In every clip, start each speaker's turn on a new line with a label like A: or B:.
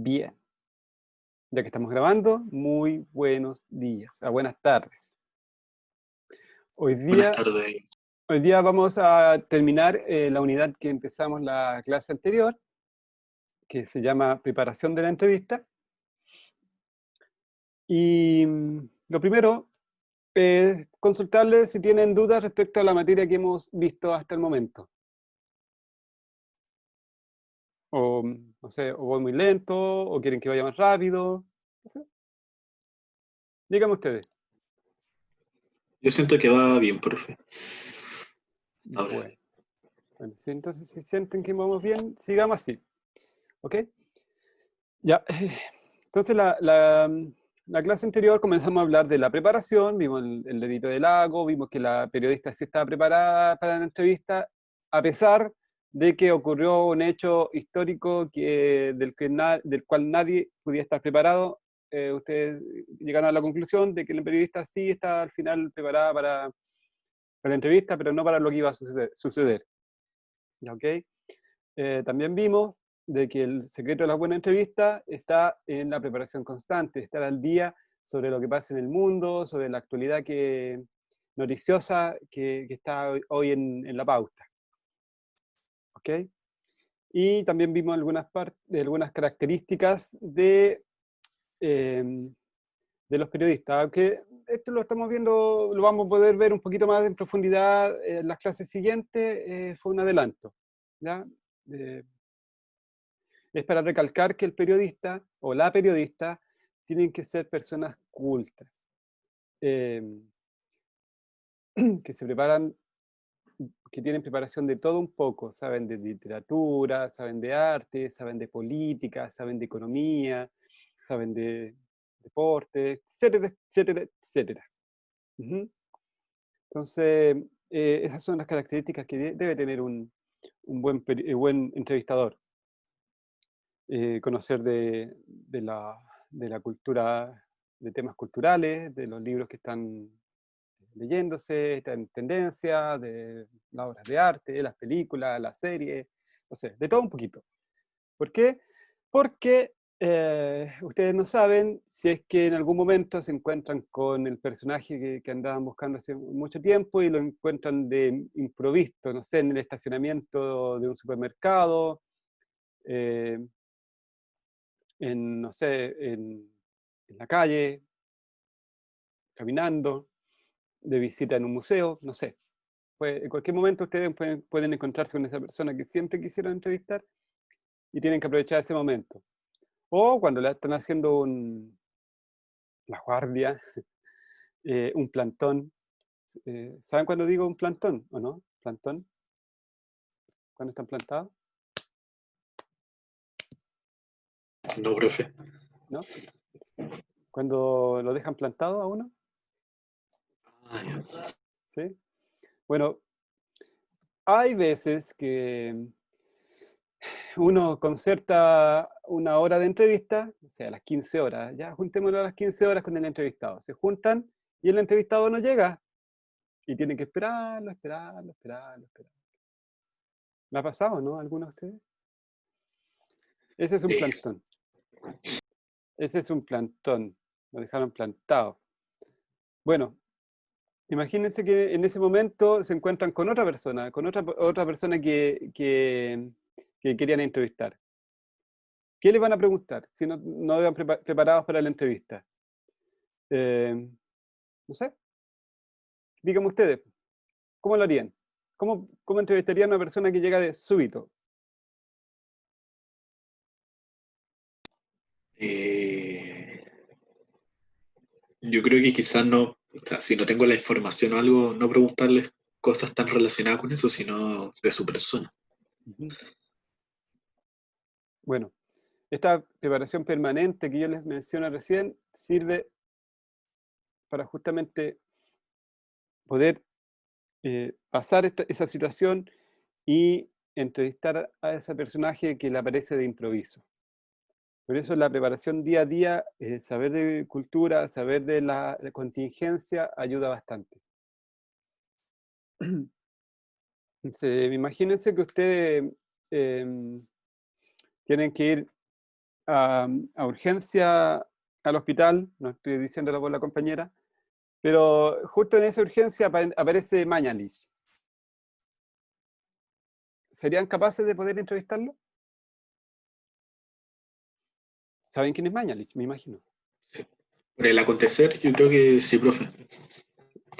A: Bien, ya que estamos grabando, muy buenos días, buenas tardes. Hoy
B: Buenas
A: día,
B: tardes.
A: hoy día vamos a terminar la unidad que empezamos la clase anterior, que se llama preparación de la entrevista. Y lo primero es consultarles si tienen dudas respecto a la materia que hemos visto hasta el momento. O, no sé, o voy muy lento, o quieren que vaya más rápido. No sé. Díganme ustedes.
B: Yo siento que va bien, profe. Ahora,
A: Bueno, bueno, si entonces si sienten que vamos bien, sigamos así. ¿Ok? Ya, entonces la clase anterior comenzamos a hablar de la preparación, vimos el dedito del lago, vimos que la periodista sí estaba preparada para la entrevista, a pesar de que ocurrió un hecho histórico del cual nadie podía estar preparado. Ustedes llegaron a la conclusión de que la periodista sí está al final preparada para la entrevista, pero no para lo que iba a suceder. ¿Ok? También vimos de que el secreto de la buena entrevista está en la preparación constante, estar al día sobre lo que pasa en el mundo, sobre la actualidad noticiosa que está hoy en la pauta. ¿Ok? Y también vimos algunas características eh, de los periodistas, aunque esto lo estamos viendo, lo vamos a poder ver un poquito más en profundidad en las clases siguientes, fue un adelanto, ¿ya? Eh, Es para recalcar que el periodista o la periodista tienen que ser personas cultas, eh, que se preparan, que tienen preparación de todo un poco, saben de literatura, saben de arte, saben de política, saben de economía, saben de deporte, etcétera, etcétera, etcétera. Ujú. Entonces, esas son las características que debe tener un buen entrevistador. Conocer de la cultura, de temas culturales, de los libros que están leyéndose, están en tendencia, de las obras de arte, las películas, las series, no sé, de todo un poquito. ¿Por qué? Porque ustedes no saben si es que en algún momento se encuentran con el personaje que andaban buscando hace mucho tiempo y lo encuentran de improviso, no sé, en el estacionamiento de un supermercado, eh, no sé, en la calle, caminando, de visita en un museo, no sé. Pues en cualquier momento ustedes pueden encontrarse con esa persona que siempre quisieron entrevistar y tienen que aprovechar ese momento. O cuando le están haciendo la guardia, un plantón. ¿Saben cuando digo un plantón o no? ¿Plantón? ¿Cuándo están plantados?
B: no, profe.
A: ¿No? ¿Cuando lo dejan plantado a uno?
B: Ah, ya.
A: ¿Sí? Bueno, hay veces que uno concerta una hora de entrevista, o sea, a las 15 horas, ya juntémonos a las 15 horas con el entrevistado. Se juntan y el entrevistado no llega y tienen que esperarlo, esperarlo, esperarlo, esperarlo. ¿Me ha pasado, no? ¿Alguno de ustedes? Ese es un
B: Eh,
A: plantón. Ese es un plantón. Lo dejaron plantado. Bueno, imagínense que en ese momento se encuentran con otra persona, con otra persona que querían entrevistar. ¿Qué les van a preguntar si no iban preparados para la entrevista? Eh, no sé, díganme ustedes, ¿cómo lo harían? ¿Cómo entrevistarían a una persona que llega de súbito?
B: eh, yo creo que quizás no, o sea, si no tengo la información o algo, no preguntarles cosas tan relacionadas con eso, sino de su persona.
A: Ujú. Bueno, esta preparación permanente que yo les mencioné recién sirve para justamente poder pasar esa situación y entrevistar a ese personaje que le aparece de improviso. Por eso la preparación día a día, saber de cultura, saber de la contingencia, ayuda bastante. Imagínense que ustedes tienen que ir a urgencia al hospital, no estoy diciéndolo por la compañera, pero justo en esa urgencia aparece Mañalich. ¿Serían capaces de poder entrevistarlo? ¿Saben quién es Mañalich? Me imagino.
B: Por el acontecer, yo creo que sí, profe.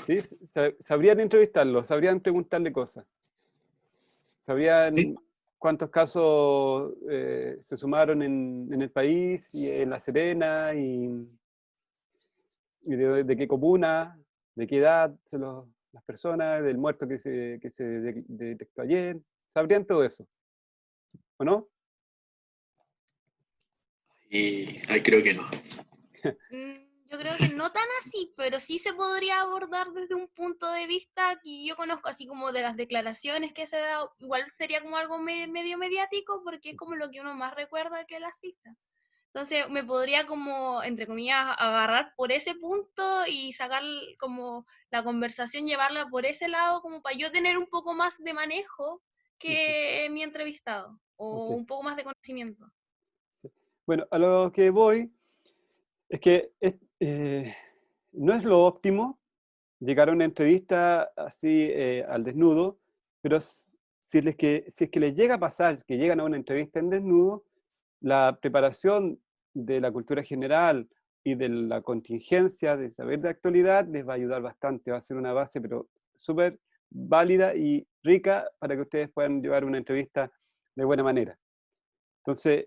A: ¿Sí? Sabrían entrevistarlo, sabrían preguntarle cosas.
B: Sí.
A: ¿Sabrían cuántos casos se sumaron en el país y en La Serena y de qué comuna, de qué edad son las personas, del muerto que se detectó ayer? ¿Sabrían todo eso? ¿O no?
B: Y ahí creo que no.
C: Yo creo que no tan así, pero sí se podría abordar desde un punto de vista que yo conozco, así como de las declaraciones que se da, igual sería como algo medio mediático, porque es como lo que uno más recuerda que la cita. Entonces me podría como, entre comillas, agarrar por ese punto y sacar como la conversación, llevarla por ese lado, como para yo tener un poco más de manejo que mi entrevistado, o
A: Ok.
C: un poco más de conocimiento.
A: Sí. Bueno, a lo que voy es que no es lo óptimo llegar a una entrevista así al desnudo, pero si es que les llega a pasar que llegan a una entrevista en desnudo, la preparación de la cultura general y de la contingencia de saber de actualidad les va a ayudar bastante, va a ser una base pero súper válida y rica para que ustedes puedan llevar una entrevista de buena manera. Entonces,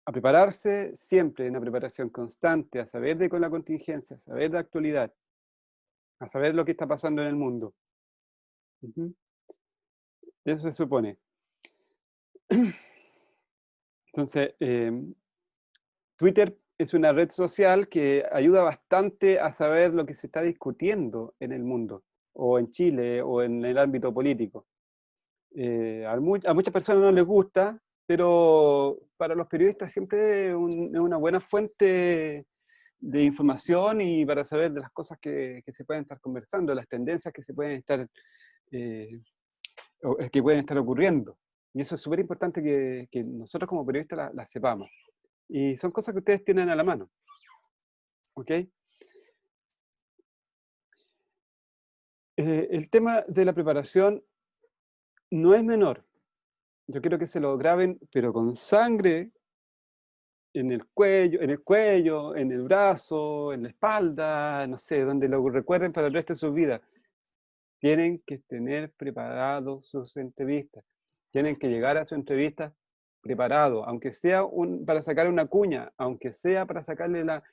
A: a prepararse siempre, una preparación constante, a saber de con la contingencia, a saber de actualidad, a saber lo que está pasando en el mundo. Ujú. Eso se supone. Entonces, Twitter es una red social que ayuda bastante a saber lo que se está discutiendo en el mundo, o en Chile, o en el ámbito político. A muchas personas no les gusta, pero para los periodistas siempre es una buena fuente de información y para saber de las cosas que se pueden estar conversando, las tendencias que se pueden estar, eh, que pueden estar ocurriendo. Y eso es súper importante que nosotros como periodistas las sepamos. Y son cosas que ustedes tienen a la mano. ¿Ok? El tema de la preparación no es menor. Yo quiero que se lo graben, pero con sangre en el brazo, en la espalda, no sé, donde lo recuerden para el resto de su vida. Tienen que tener preparados sus entrevistas. Tienen que llegar a su entrevista preparado, aunque sea para sacar una cuña, aunque sea para sacarle la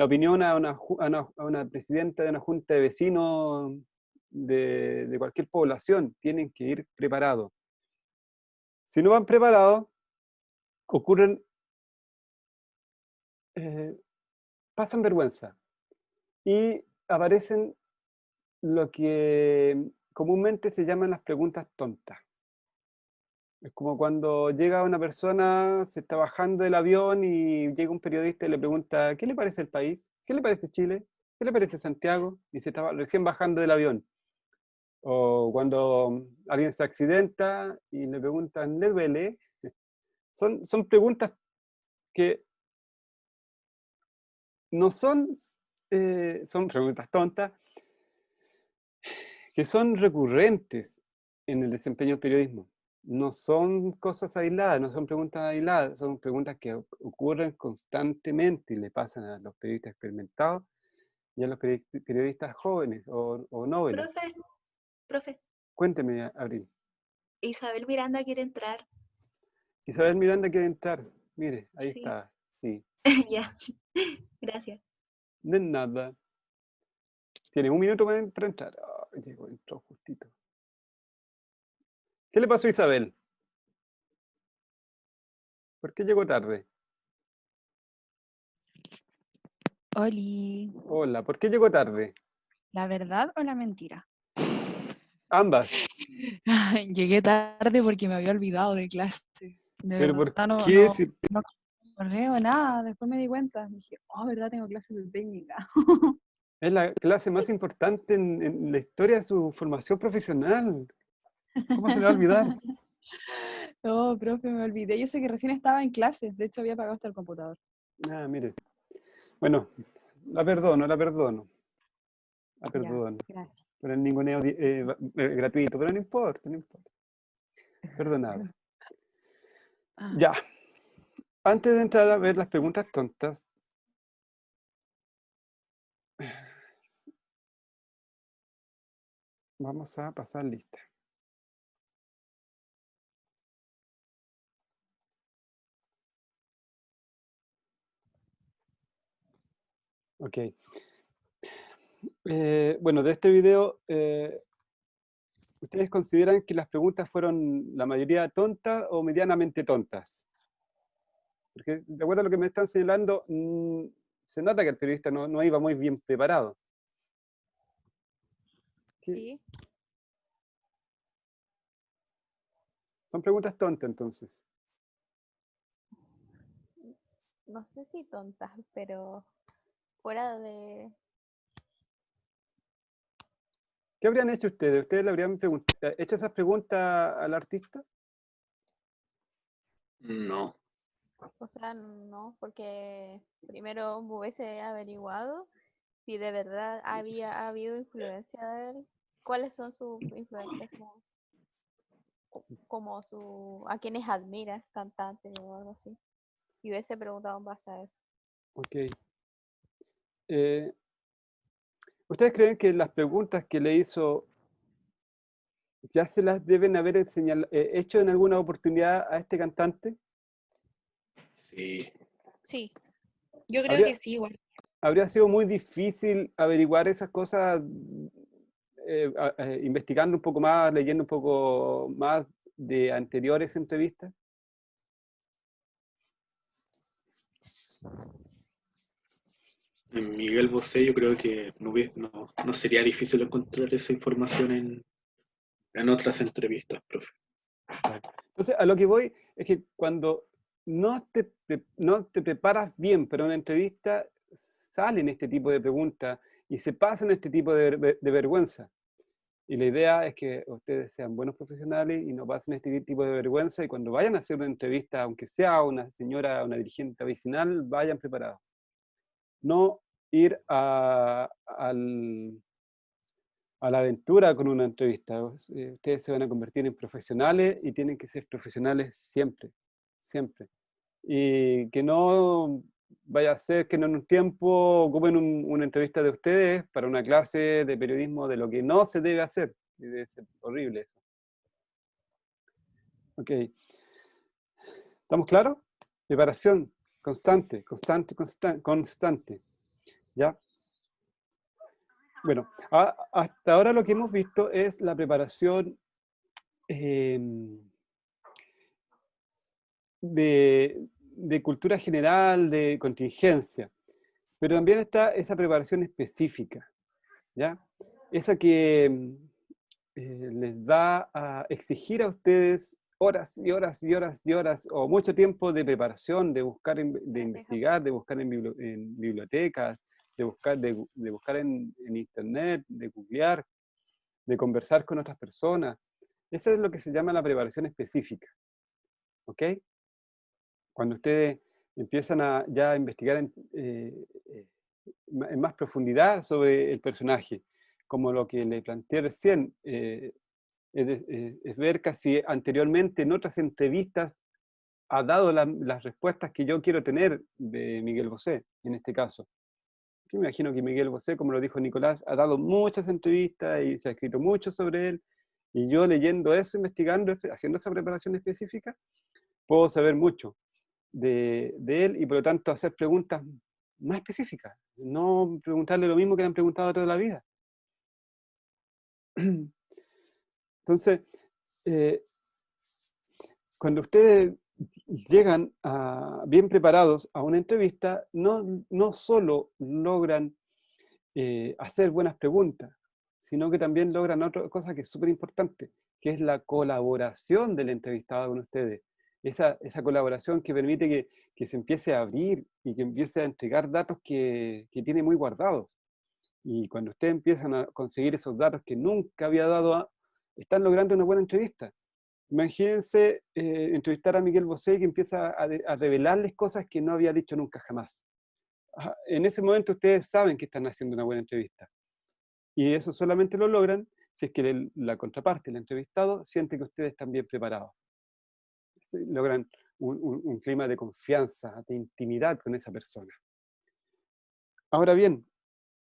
A: opinión a una presidenta de una junta de vecinos de cualquier población. Tienen que ir preparados. Si no van preparados, ocurren, pasan vergüenza y aparecen lo que comúnmente se llaman las preguntas tontas. Es como cuando llega una persona, se está bajando del avión y llega un periodista y le pregunta, ¿qué le parece el país? ¿Qué le parece Chile? ¿Qué le parece Santiago? Y se estaba recién bajando del avión. O cuando alguien se accidenta y le preguntan, ¿le duele? Son preguntas que no son, son preguntas tontas, que son recurrentes en el desempeño del periodismo. No son cosas aisladas, no son preguntas aisladas, son preguntas que ocurren constantemente y le pasan a los periodistas experimentados y a los periodistas jóvenes o noveles.
D: Profe, profe,
A: Cuénteme, Abril.
D: Isabel Miranda quiere entrar.
A: Isabel Miranda quiere entrar. Mire, ahí
D: Sí,
A: está. Sí.
D: ya. Gracias.
A: De nada. Tiene un minuto para entrar. Llegó, entró justito. ¿Qué le pasó a Isabel? ¿Por qué llegó tarde?
E: Oli,
A: Hola, ¿por qué llegó tarde?
E: ¿la verdad o la mentira?
A: Ambas.
E: Llegué tarde porque me había olvidado de clase. De
A: ¿Pero por
E: verdad
A: qué? Si
E: no acordé o nada. Después me di cuenta. Dije, oh, ¿verdad? Tengo clase de técnica.
A: es la clase más importante en la historia de su formación profesional. ¿Cómo se le va a olvidar?
E: No, profe, me olvidé. Yo sé que recién estaba en clase. De hecho, había apagado hasta el computador.
A: Ah, mire. Bueno, la perdono, la perdono. La
E: Ya,
A: perdono.
E: gracias.
A: Por el ninguneo gratuito, pero no importa, no importa. Perdonado. Ya. Antes de entrar a ver las preguntas tontas, vamos a pasar lista. Ok. Bueno, de este video, ¿ustedes consideran que las preguntas fueron la mayoría tontas o medianamente tontas? Porque de acuerdo a lo que me están señalando, se nota que el periodista no iba muy bien preparado. ¿Qué?
F: Sí,
A: Son preguntas tontas, entonces.
F: no sé si tontas, pero fuera de...
A: ¿Qué habrían hecho ustedes? ¿Ustedes le habrían hecho esas preguntas al artista?
B: No.
F: O sea, no, porque primero me hubiese averiguado si de verdad había habido influencia de él, cuáles son sus influencias, como su, a quienes admira, cantantes o algo así. Y hubiese preguntado en base a eso.
A: Ok. ¿Ustedes creen que las preguntas que le hizo ya se las deben haber hecho en alguna oportunidad a este cantante?
B: Sí.
C: Sí, yo creo
A: ¿Habría,
C: que sí, igual.
A: habría sido muy difícil averiguar esas cosas investigando un poco más, leyendo un poco más de anteriores entrevistas?
B: En Miguel Bosé yo creo que no sería difícil encontrar esa información en otras entrevistas, profe.
A: Entonces, a lo que voy es que cuando no te preparas bien para una entrevista, salen este tipo de preguntas y se pasan este tipo de vergüenza. Y la idea es que ustedes sean buenos profesionales y no pasen este tipo de vergüenza y cuando vayan a hacer una entrevista, aunque sea una señora, una dirigente vecinal, vayan preparados. No ir a la aventura con una entrevista. Ustedes se van a convertir en profesionales y tienen que ser profesionales siempre, siempre. Y que no vaya a ser que en un tiempo ocupen una entrevista de ustedes para una clase de periodismo de lo que no se debe hacer. Y debe ser horrible eso. Ok. ¿Estamos claros? Preparación constante, constante. ¿Ya? Bueno, hasta ahora lo que hemos visto es la preparación de cultura general, de contingencia, pero también está esa preparación específica, ¿ya? Esa que les va a exigir a ustedes horas y horas y horas y horas, o mucho tiempo de preparación, de buscar, de investigar, de buscar en bibliotecas, de buscar en internet, de googlear, de conversar con otras personas. Eso es lo que se llama la preparación específica, ¿ok? Cuando ustedes empiezan ya a investigar en más profundidad sobre el personaje, como lo que le planteé recién, es ver casi anteriormente en otras entrevistas ha dado las respuestas que yo quiero tener de Miguel Bosé, en este caso. Yo me imagino que Miguel Bosé, como lo dijo Nicolás, ha dado muchas entrevistas y se ha escrito mucho sobre él, y yo leyendo eso, investigando, haciendo esa preparación específica, puedo saber mucho de él y por lo tanto hacer preguntas más específicas, no preguntarle lo mismo que le han preguntado toda la vida. Entonces, cuando ustedes llegan bien preparados a una entrevista, no solo logran hacer buenas preguntas, sino que también logran otra cosa que es súper importante, que es la colaboración del entrevistado con ustedes. Esa colaboración que permite que se empiece a abrir y que empiece a entregar datos que tiene muy guardados. Y cuando ustedes empiezan a conseguir esos datos que nunca había dado, están logrando una buena entrevista. Imagínense entrevistar a Miguel Bosé que empieza a revelarles cosas que no había dicho nunca jamás. En ese momento ustedes saben que están haciendo una buena entrevista. Y eso solamente lo logran si es que la contraparte, el entrevistado, siente que ustedes están bien preparados. Logran un clima de confianza, de intimidad con esa persona. Ahora bien,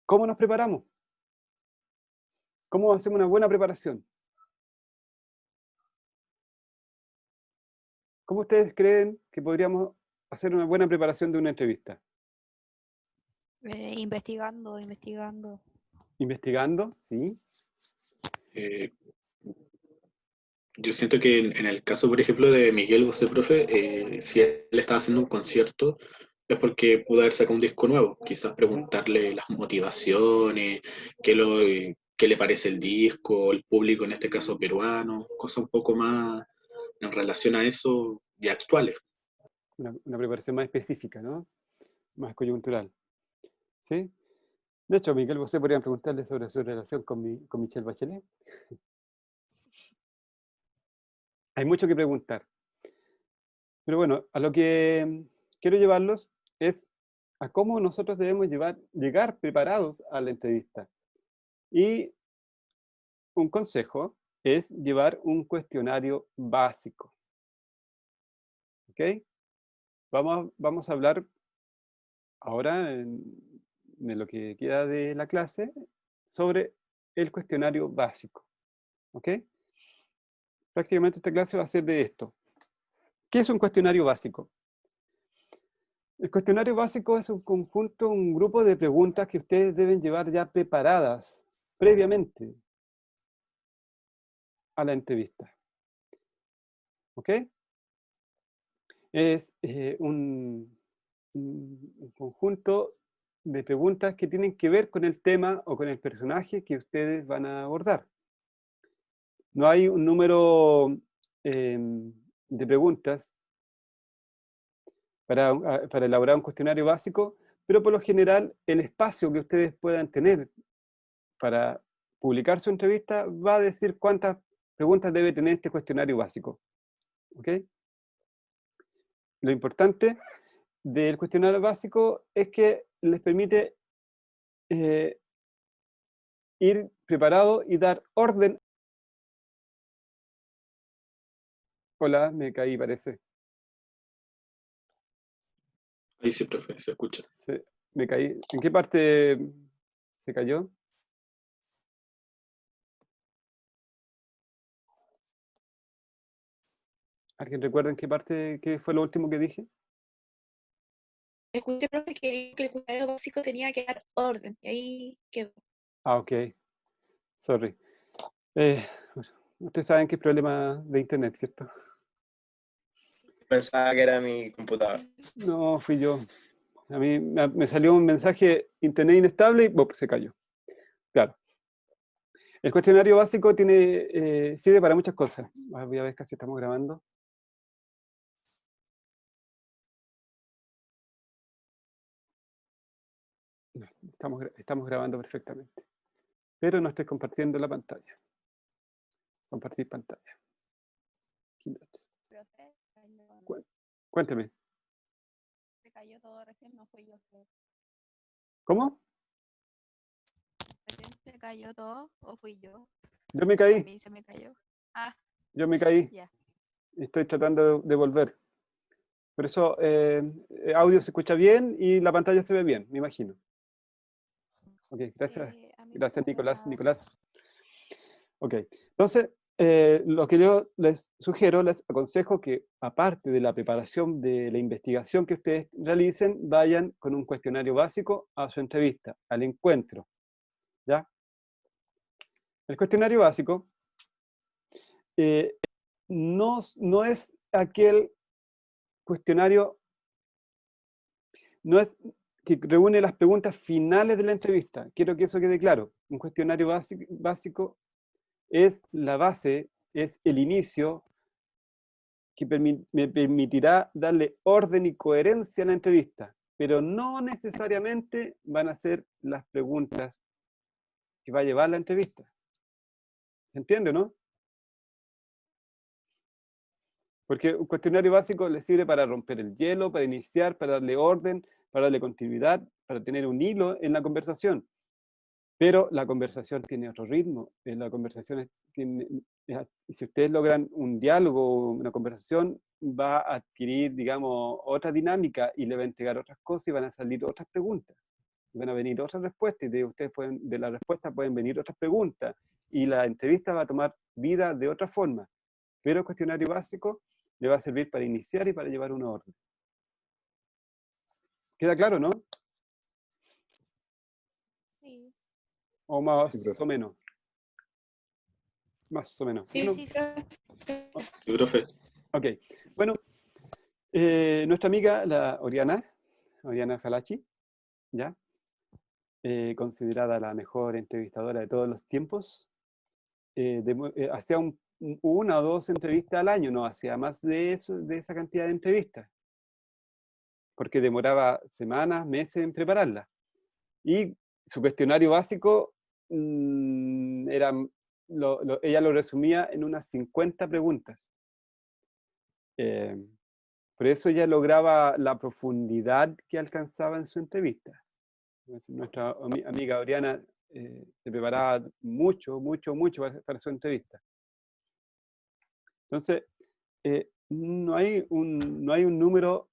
A: ¿cómo nos preparamos? ¿Cómo hacemos una buena preparación? ¿Cómo ustedes creen que podríamos hacer una buena preparación de una entrevista?
F: Investigando.
A: Investigando, ¿sí?
B: Eh, yo siento que en el caso, por ejemplo, de Miguel Bosé, profe, si él estaba haciendo un concierto, es porque pudo haber sacado un disco nuevo. Quizás preguntarle las motivaciones, qué le parece el disco, el público, en este caso peruano, cosas un poco más en relación a eso y actuales.
A: Una preparación más específica, ¿no? Más coyuntural. ¿Sí? De hecho, a Miguel Bosé podrían preguntarle sobre su relación con Michelle Bachelet. Hay mucho que preguntar. Pero bueno, a lo que quiero llevarlos es a cómo nosotros debemos llegar preparados a la entrevista. Y un consejo es llevar un cuestionario básico. ¿Ok? Vamos a hablar ahora, en lo que queda de la clase, sobre el cuestionario básico. ¿Ok? Prácticamente esta clase va a ser de esto. ¿Qué es un cuestionario básico? El cuestionario básico es un conjunto, un grupo de preguntas que ustedes deben llevar ya preparadas previamente a la entrevista. ¿Ok? Es un conjunto de preguntas que tienen que ver con el tema o con el personaje que ustedes van a abordar. No hay un número de preguntas para elaborar un cuestionario básico, pero por lo general el espacio que ustedes puedan tener para publicar su entrevista va a decir cuántas preguntas debe tener este cuestionario básico. ¿Ok? Lo importante del cuestionario básico es que les permite ir preparado y dar orden. Hola, me caí, parece.
B: Ahí sí, profe, se escucha.
A: Me caí. ¿En qué parte se cayó? ¿Alguien recuerda en qué parte, qué fue lo último que dije?
D: Escuché, profe, que el cuestionario básico tenía que dar orden. Y ahí quedó.
A: Ah, ok. Sorry. Ustedes saben que es problema de internet, ¿cierto?
G: Pensaba que era mi computador.
A: No, fui yo. A mí me salió un mensaje internet inestable y ¡bop! Se cayó. Claro. El cuestionario básico sirve para muchas cosas. Voy a ver casi estamos grabando. No, estamos grabando perfectamente. Pero no estoy compartiendo la pantalla. Compartir pantalla. Cuénteme.
F: Se cayó todo recién, no fui yo.
A: ¿Cómo?
F: ¿Recién se cayó todo o fui yo?
A: Yo me
F: A
A: caí.
F: mí se me cayó. Ah,
A: Yo me caí.
F: ya.
A: Estoy tratando de volver. Por eso audio se escucha bien y la pantalla se ve bien, me imagino. Ok, gracias.
F: A mí no
A: Gracias,
F: se ve nada.
A: Nicolás. Ok, entonces, lo que yo les sugiero, les aconsejo que, aparte de la preparación de la investigación que ustedes realicen, vayan con un cuestionario básico a su entrevista, al encuentro. ¿Ya? El cuestionario básico no es aquel cuestionario, no es que reúne las preguntas finales de la entrevista. Quiero que eso quede claro. Un cuestionario básico es la base, es el inicio que me permitirá darle orden y coherencia a la entrevista, pero no necesariamente van a ser las preguntas que va a llevar la entrevista. ¿Se entiende, no? Porque un cuestionario básico le sirve para romper el hielo, para iniciar, para darle orden, para darle continuidad, para tener un hilo en la conversación. Pero la conversación tiene otro ritmo. La conversación si ustedes logran un diálogo, una conversación, va a adquirir, digamos, otra dinámica y le va a entregar otras cosas y van a salir otras preguntas. Van a venir otras respuestas y de la respuesta pueden venir otras preguntas y la entrevista va a tomar vida de otra forma. Pero el cuestionario básico le va a servir para iniciar y para llevar una orden. ¿Queda claro, no?
F: Sí.
A: O más
B: Sí, profe.
A: o menos. Más o menos.
D: Sí,
A: Bueno,
D: sí, profe.
B: Sí, profe.
A: ok. Bueno, nuestra amiga, la Oriana Falachi, ¿ya? Considerada la mejor entrevistadora de todos los tiempos, hacía una o dos entrevistas al año, no hacía más de eso, de esa cantidad de entrevistas, porque demoraba semanas, meses en prepararla. Y su cuestionario básico ella lo resumía en unas 50 preguntas. Por eso ella lograba la profundidad que alcanzaba en su entrevista. Nuestra amiga Oriana se preparaba mucho para su entrevista. Entonces, no hay un número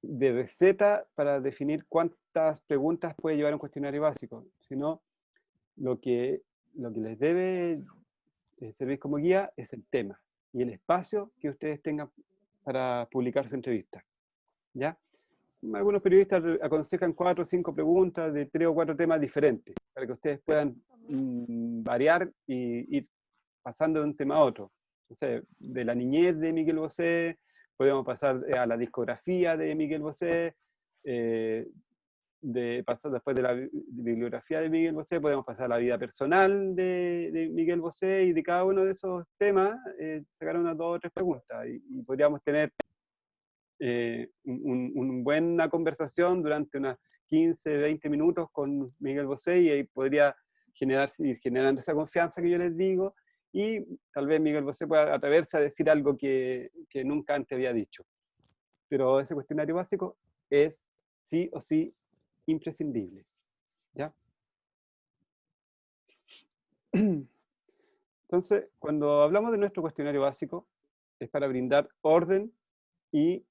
A: de receta para definir cuántas preguntas puede llevar un cuestionario básico, sino lo que les debe servir como guía es el tema y el espacio que ustedes tengan para publicar su entrevista. ¿Ya? Algunos periodistas aconsejan 4 o 5 preguntas de 3 o 4 temas diferentes, para que ustedes puedan variar y ir pasando de un tema a otro. O sea, de la niñez de Miguel Bosé, podemos pasar a la discografía de Miguel Bosé, pasar después de la bibliografía de Miguel Bosé, podemos pasar a la vida personal de Miguel Bosé, y de cada uno de esos temas sacar unas 2 o 3 preguntas, y podríamos tener una buena conversación durante unas 15, 20 minutos con Miguel Bosé, y ahí podría ir generando esa confianza que yo les digo, y tal vez Miguel Bosé pueda atreverse a decir algo que nunca antes había dicho. Pero ese cuestionario básico es sí o sí imprescindible. ¿Ya? Entonces, cuando hablamos de nuestro cuestionario básico, es para brindar orden y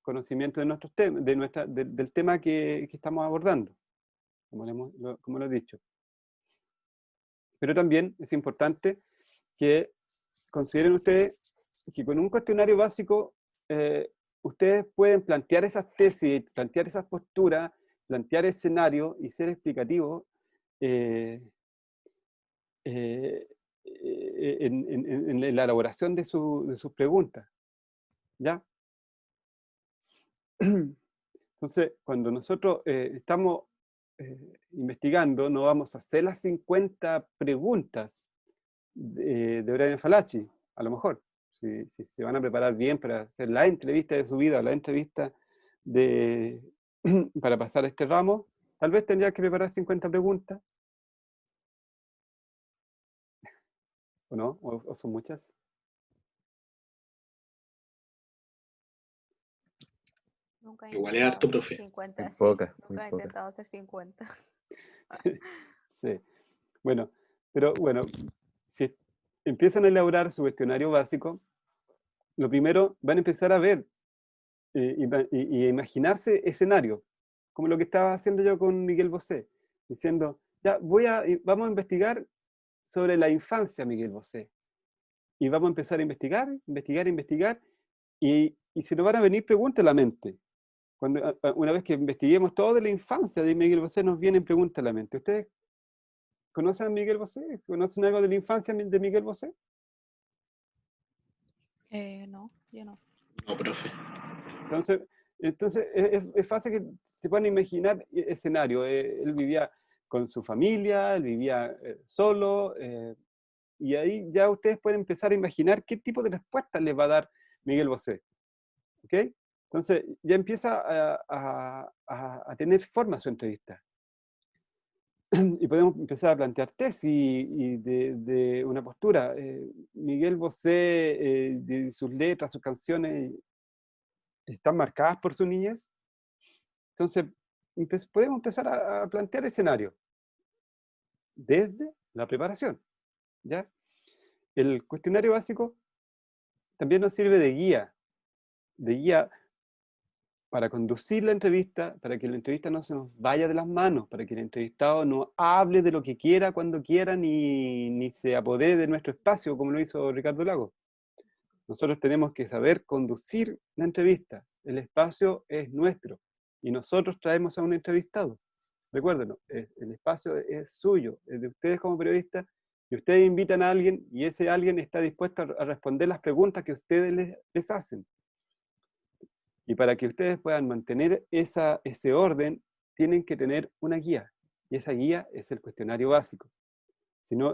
A: conocimiento de nuestros temas, del tema que estamos abordando, como lo he dicho. Pero también es importante que consideren ustedes que con un cuestionario básico ustedes pueden plantear esas tesis, plantear esas posturas, plantear escenarios y ser explicativos en la elaboración de sus preguntas. ¿Ya? Entonces, cuando nosotros estamos investigando, no vamos a hacer las 50 preguntas de Oriana Falachi, a lo mejor. Si se van a preparar bien para hacer la entrevista de su vida, la entrevista para pasar este ramo, tal vez tendría que preparar 50 preguntas. ¿O no? ¿O son muchas?
F: Nunca he
B: Igual es
F: intentado
B: harto,
F: hacer
B: profe.
F: 50,
G: Muy
F: sí.
G: pocas, muy
F: Nunca he
G: pocas.
F: intentado hacer 50.
A: Sí. Bueno, pero bueno, si empiezan a elaborar su cuestionario básico, lo primero van a empezar a ver y a imaginarse escenarios, como lo que estaba haciendo yo con Miguel Bosé, diciendo, ya, vamos a investigar sobre la infancia de Miguel Bosé. Y vamos a empezar a investigar, y se nos van a venir preguntas a la mente. Una vez que investiguemos todo de la infancia de Miguel Bosé, nos vienen preguntas a la mente. ¿Ustedes conocen a Miguel Bosé? ¿Conocen algo de la infancia de Miguel Bosé?
D: No, yo no.
B: No, profe.
A: Entonces es fácil que se puedan imaginar escenarios. Él vivía con su familia, él vivía solo, y ahí ya ustedes pueden empezar a imaginar qué tipo de respuestas les va a dar Miguel Bosé. ¿Ok? Entonces ya empieza a tener forma su entrevista. y podemos empezar a plantear tesis y de una postura. Miguel Bosé, de sus letras, sus canciones, están marcadas por su niñez. Entonces, podemos empezar a plantear escenarios desde la preparación, ¿ya? El cuestionario básico también nos sirve de guía para conducir la entrevista, para que la entrevista no se nos vaya de las manos, para que el entrevistado no hable de lo que quiera, cuando quiera, ni se apodere de nuestro espacio, como lo hizo Ricardo Lago. Nosotros tenemos que saber conducir la entrevista. El espacio es nuestro y nosotros traemos a un entrevistado. Recuérdenlo, el espacio es suyo, es de ustedes como periodistas, y ustedes invitan a alguien y ese alguien está dispuesto a responder las preguntas que ustedes les hacen. Y para que ustedes puedan mantener ese orden, tienen que tener una guía. Y esa guía es el cuestionario básico.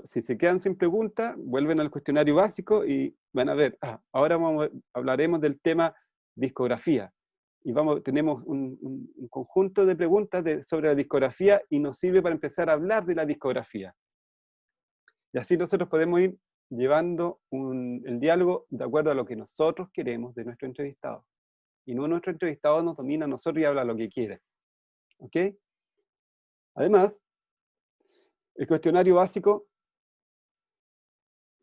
A: Si se quedan sin preguntas, vuelven al cuestionario básico y van a ver, ahora hablaremos del tema discografía. Y tenemos un conjunto de preguntas sobre la discografía y nos sirve para empezar a hablar de la discografía. Y así nosotros podemos ir llevando el diálogo de acuerdo a lo que nosotros queremos de nuestro entrevistado. Y no nuestro entrevistado nos domina a nosotros y habla lo que quiere. ¿Ok? Además, el cuestionario básico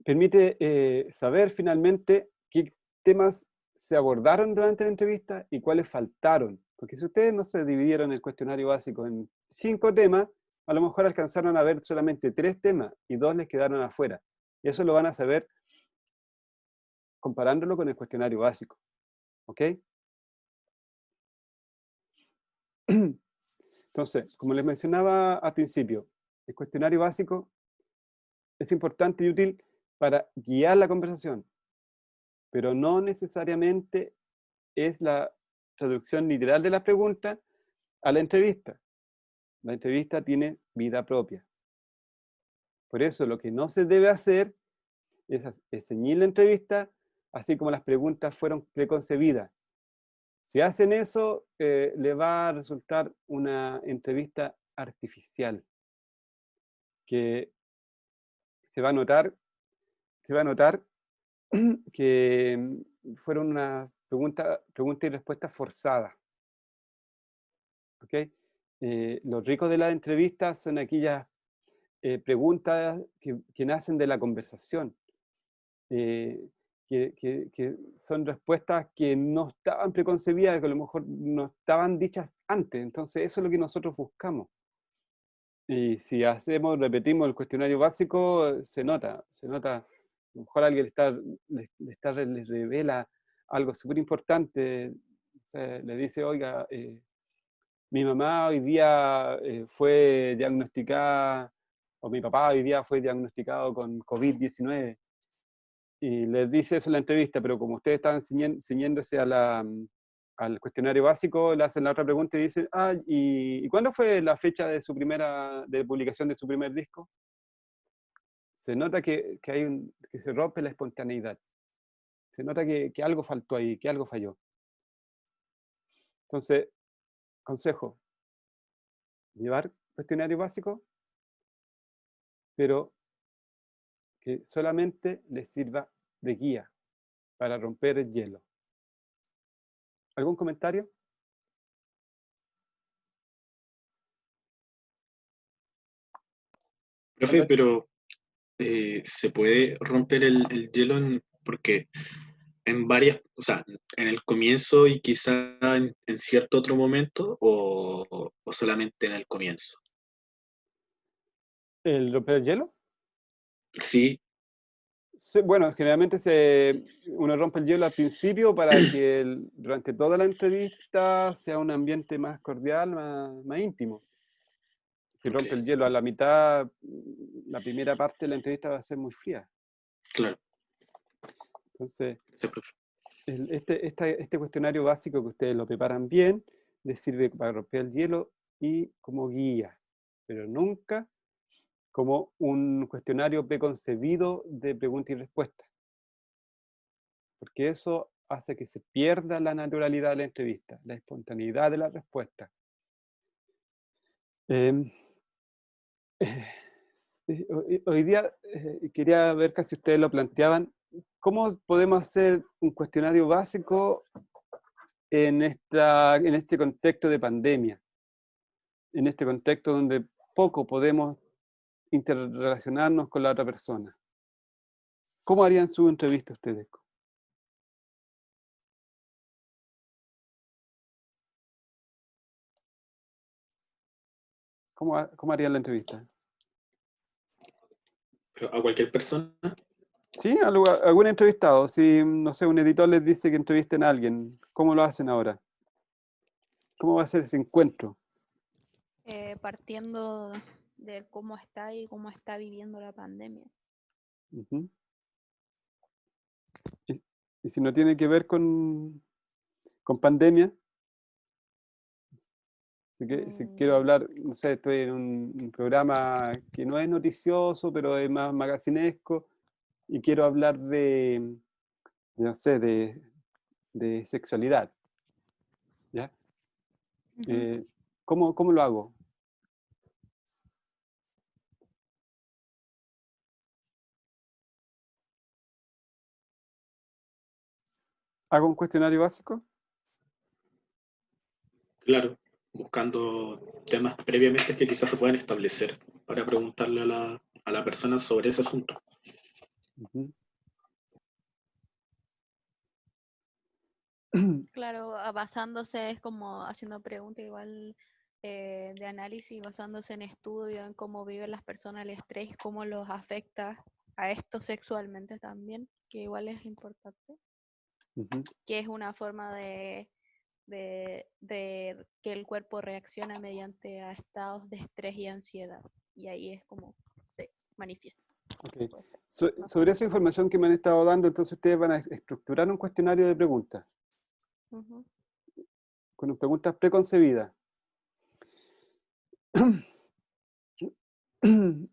A: permite saber finalmente qué temas se abordaron durante la entrevista y cuáles faltaron. Porque si ustedes no se dividieron el cuestionario básico en 5 temas, a lo mejor alcanzaron a ver solamente 3 temas y 2 les quedaron afuera. Y eso lo van a saber comparándolo con el cuestionario básico. ¿Ok? Entonces, como les mencionaba al principio, el cuestionario básico es importante y útil para guiar la conversación, pero no necesariamente es la traducción literal de la pregunta a la entrevista. La entrevista tiene vida propia. Por eso lo que no se debe hacer es ceñir la entrevista así como las preguntas fueron preconcebidas. Si hacen eso, le va a resultar una entrevista artificial, que se va a notar que fueron una pregunta y respuesta forzada. ¿Ok? Los ricos de la entrevista son aquellas preguntas que nacen de la conversación, que son respuestas que no estaban preconcebidas, que a lo mejor no estaban dichas antes. Entonces eso es lo que nosotros buscamos. Y si repetimos el cuestionario básico, se nota. A lo mejor alguien les revela algo súper importante, le dice, oiga, mi mamá hoy día fue diagnosticada, o mi papá hoy día fue diagnosticado con COVID-19, y les dice eso en la entrevista, pero como ustedes estaban ciñéndose al cuestionario básico, le hacen la otra pregunta y dicen, ¿y cuándo fue la fecha de publicación de su primer disco? Se nota que se rompe la espontaneidad. Se nota que algo faltó ahí, que algo falló. Entonces, consejo, llevar cuestionario básico, pero que solamente les sirva de guía para romper el hielo. ¿Algún comentario?
B: Profe, pero se puede romper el hielo porque en varias, o sea, en el comienzo y quizá en cierto otro momento o solamente en el comienzo.
A: ¿El romper el hielo?
B: Sí,
A: Bueno, generalmente uno rompe el hielo al principio para que durante toda la entrevista sea un ambiente más cordial, más íntimo. Si
B: ok,
A: rompe el hielo a la mitad, la primera parte de la entrevista va a ser muy fría.
B: claro.
A: Entonces,
B: Gracias, profe.
A: este cuestionario básico que ustedes lo preparan bien, les sirve para romper el hielo y como guía, pero nunca como un cuestionario preconcebido de pregunta y respuesta, porque eso hace que se pierda la naturalidad de la entrevista, la espontaneidad de la respuesta. Sí, hoy día quería ver que si ustedes lo planteaban, ¿cómo podemos hacer un cuestionario básico en este contexto de pandemia? En este contexto donde poco podemos interrelacionarnos con la otra persona. ¿Cómo harían su entrevista ustedes? ¿Cómo harían la entrevista?
B: Pero a cualquier persona,
A: Sí, algún entrevistado. Si, no sé, un editor les dice que entrevisten a alguien, ¿cómo lo hacen ahora? ¿Cómo va a ser ese encuentro?
F: Partiendo de cómo está y cómo está viviendo la pandemia.
A: Ujú. Y si no tiene que ver con pandemia, si quiero hablar, no sé, estoy en un programa que no es noticioso, pero es más magacinesco, y quiero hablar no sé, de sexualidad, ¿ya?
F: Ujú.
A: ¿Cómo lo hago? ¿Hago un cuestionario básico?
B: claro, buscando temas previamente que quizás se puedan establecer para preguntarle a la persona sobre ese asunto.
A: Ujú.
F: Claro, basándose, es como haciendo preguntas igual de análisis, basándose en estudio, en cómo viven las personas el estrés, cómo los afecta a esto sexualmente también, que igual es importante,
A: Ujú.
F: que es una forma de que el cuerpo reacciona mediante a estados de estrés y ansiedad. Y ahí es como se manifiesta.
A: Ok.
F: Puede ser.
A: Sobre esa información que me han estado dando, entonces ustedes van a estructurar un cuestionario de preguntas,
F: Ujú.
A: con preguntas preconcebidas.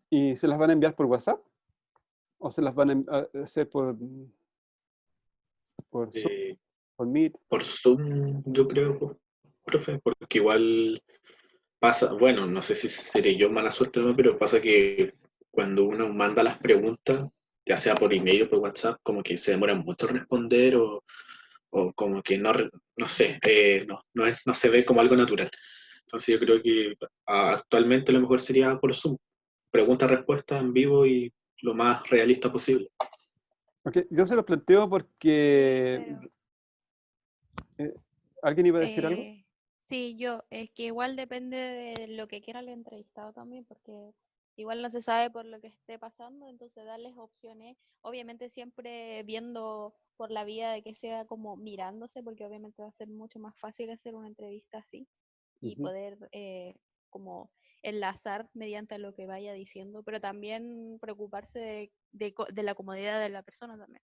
A: ¿Y se las van a enviar por WhatsApp? ¿O se las van a hacer por Zoom,
B: Eh,
A: por Meet?
B: por Zoom, yo creo, profe, porque igual pasa, bueno, no sé si seré yo mala suerte o no, pero pasa que cuando uno manda las preguntas, ya sea por email o por WhatsApp, como que se demora mucho en responder o como que no, no sé, no se ve como algo natural. Entonces yo creo que actualmente lo mejor sería por Zoom, pregunta-respuesta en vivo y lo más realista posible.
A: Okay. Yo se los planteo
F: Sí,
A: porque...
F: pero
A: eh, ¿alguien iba a decir algo?
F: sí, yo, es que igual depende de lo que quiera el entrevistado también, porque igual no se sabe por lo que esté pasando, entonces darles opciones, obviamente siempre viendo por la vía de que sea como mirándose, porque obviamente va a ser mucho más fácil hacer una entrevista así y
A: Ujú.
F: poder como enlazar mediante lo que vaya diciendo, pero también preocuparse de la comodidad de la persona también.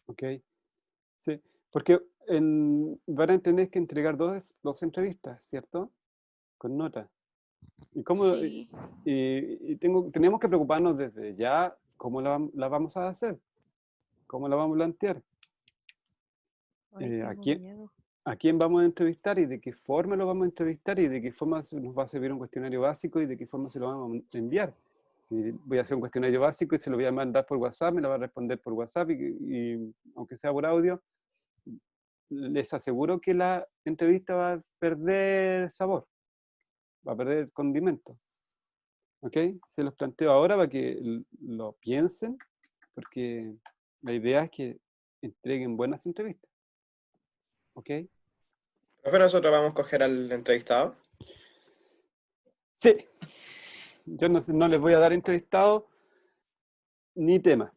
A: Ok, sí. Porque van a tener que entregar dos entrevistas, ¿cierto? Con nota. ¿Y cómo,
F: Sí.
A: tenemos que preocuparnos desde ya cómo la vamos a hacer? ¿Cómo la vamos a plantear?
F: Ay,
A: ¿A
F: tengo
A: quién,
F: miedo.
A: a quién vamos a entrevistar y de qué forma lo vamos a entrevistar y de qué forma nos va a servir un cuestionario básico y de qué forma se lo vamos a enviar? Si voy a hacer un cuestionario básico y se lo voy a mandar por WhatsApp, me lo va a responder por WhatsApp y aunque sea por audio, les aseguro que la entrevista va a perder sabor, va a perder condimento. ¿Ok? Se los planteo ahora para que lo piensen, porque la idea es que entreguen buenas entrevistas. ¿Ok?
G: Profe, nosotros vamos a coger al entrevistado.
A: Sí, yo no les voy a dar entrevistado ni tema.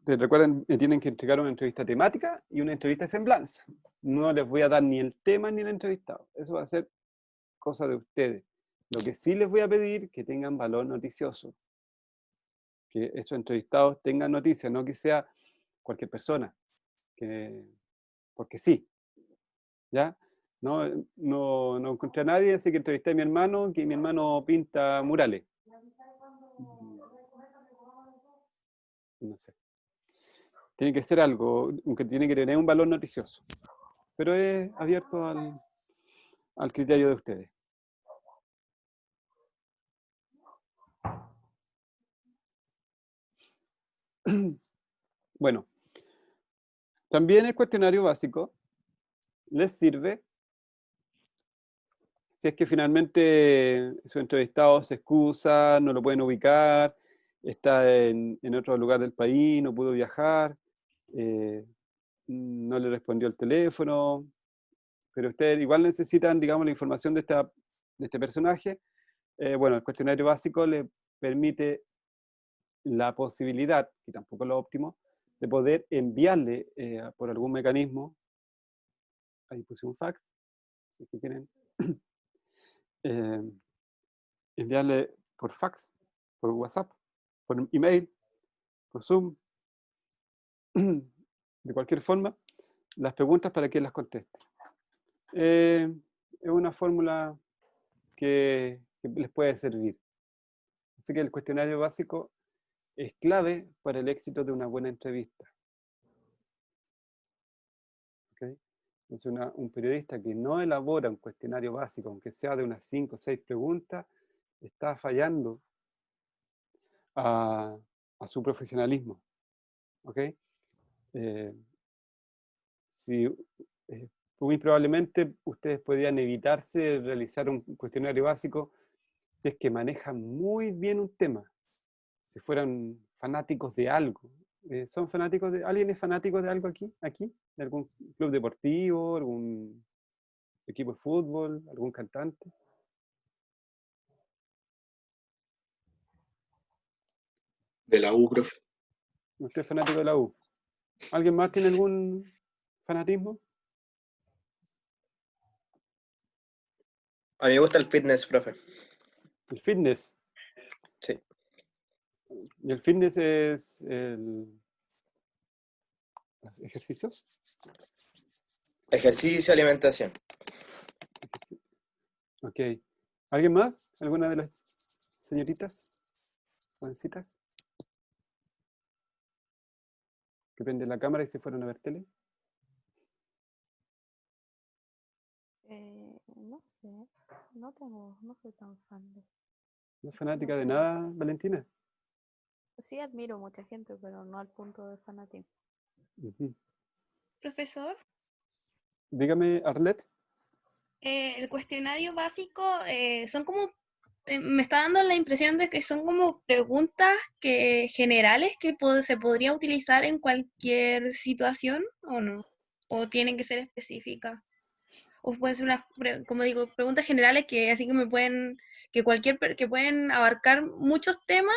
A: Recuerden, me tienen que entregar una entrevista temática y una entrevista de semblanza. No les voy a dar ni el tema ni el entrevistado. Eso va a ser cosa de ustedes. Lo que sí les voy a pedir que tengan valor noticioso. Que esos entrevistados tengan noticias, no que sea cualquier persona. Porque sí, ¿ya? No encontré a nadie, así que entrevisté a mi hermano, que mi hermano pinta murales. No sé. Tiene que ser algo que tiene que tener un valor noticioso. Pero es abierto al criterio de ustedes. Bueno, también el cuestionario básico les sirve si es que finalmente su entrevistado se excusa, no lo pueden ubicar, está en otro lugar del país, no pudo viajar, no le respondió el teléfono, pero ustedes igual necesitan, digamos, la información de este personaje. Bueno, el cuestionario básico le permite la posibilidad, y tampoco es lo óptimo, de poder enviarle por algún mecanismo, ahí puse un fax, si es que quieren, enviarle por fax, por WhatsApp, por email, por Zoom, de cualquier forma, las preguntas para que las conteste. Es una fórmula que les puede servir. Así que el cuestionario básico es clave para el éxito de una buena entrevista. ¿Okay? Entonces un periodista que no elabora un cuestionario básico, aunque sea de unas 5 o 6 preguntas, está fallando a su profesionalismo. ¿Okay? Muy probablemente ustedes podrían evitarse realizar un cuestionario básico si es que manejan muy bien un tema, si fueran fanáticos de algo. ¿Son fanáticos de alguien es fanático de algo aquí? ¿De algún club deportivo, algún equipo de fútbol, algún cantante?
B: De la U, profe.
A: ¿Usted es fanático de la U? ¿Alguien más tiene algún fanatismo?
G: A mí me gusta el fitness, profe.
A: El fitness.
G: Sí.
A: ¿Y el fitness es los ejercicios?
G: Ejercicio, alimentación.
A: Ok. ¿Alguien más? ¿Alguna de las señoritas? ¿Jovencitas? ¿Que prende la cámara y se fueron a ver tele?
F: No sé, no soy tan fan de...
A: ¿No es fanática de nada, Valentina?
F: Sí admiro mucha gente, pero no al punto de fanatismo.
A: Uh-huh.
C: Profesor,
A: Dígame, Arlet.
C: el cuestionario básico son como, me está dando la impresión de que son como preguntas generales que se podría utilizar en cualquier situación, ¿o no? ¿O tienen que ser específicas? O pueden ser como digo, preguntas generales que así que que pueden abarcar muchos temas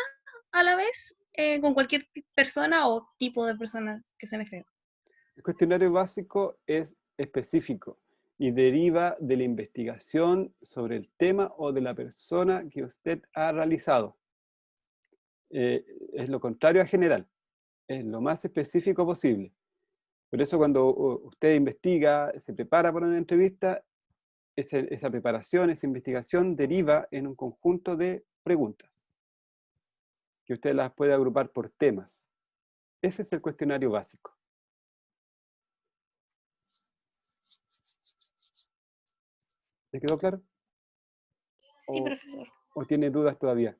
C: a la vez con cualquier persona o tipo de personas que se refieren.
A: El cuestionario básico es específico y deriva de la investigación sobre el tema o de la persona que usted ha realizado. Es lo contrario a general, es lo más específico posible. Por eso cuando usted investiga, se prepara para una entrevista, esa preparación, esa investigación deriva en un conjunto de preguntas que usted las puede agrupar por temas. Ese es el cuestionario básico. ¿Te quedó claro?
C: Sí, profesor.
A: ¿O tiene dudas todavía?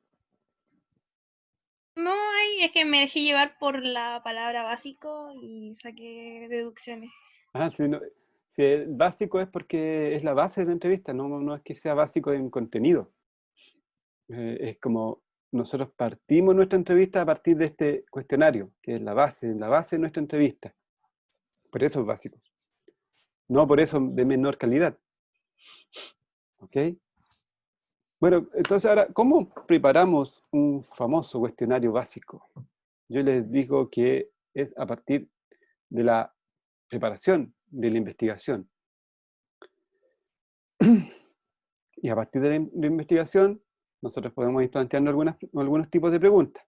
C: No hay, es que me dejé llevar por la palabra básico y saqué deducciones.
A: Si el básico es porque es la base de la entrevista, no es que sea básico en contenido. Es como nosotros partimos nuestra entrevista a partir de este cuestionario, que es la base de nuestra entrevista. Por eso es básico. No por eso de menor calidad. ¿Ok? Bueno, entonces ahora, ¿cómo preparamos un famoso cuestionario básico? Yo les digo que es a partir de la preparación, de la investigación. Y a partir de la investigación, nosotros podemos ir planteando algunos tipos de preguntas.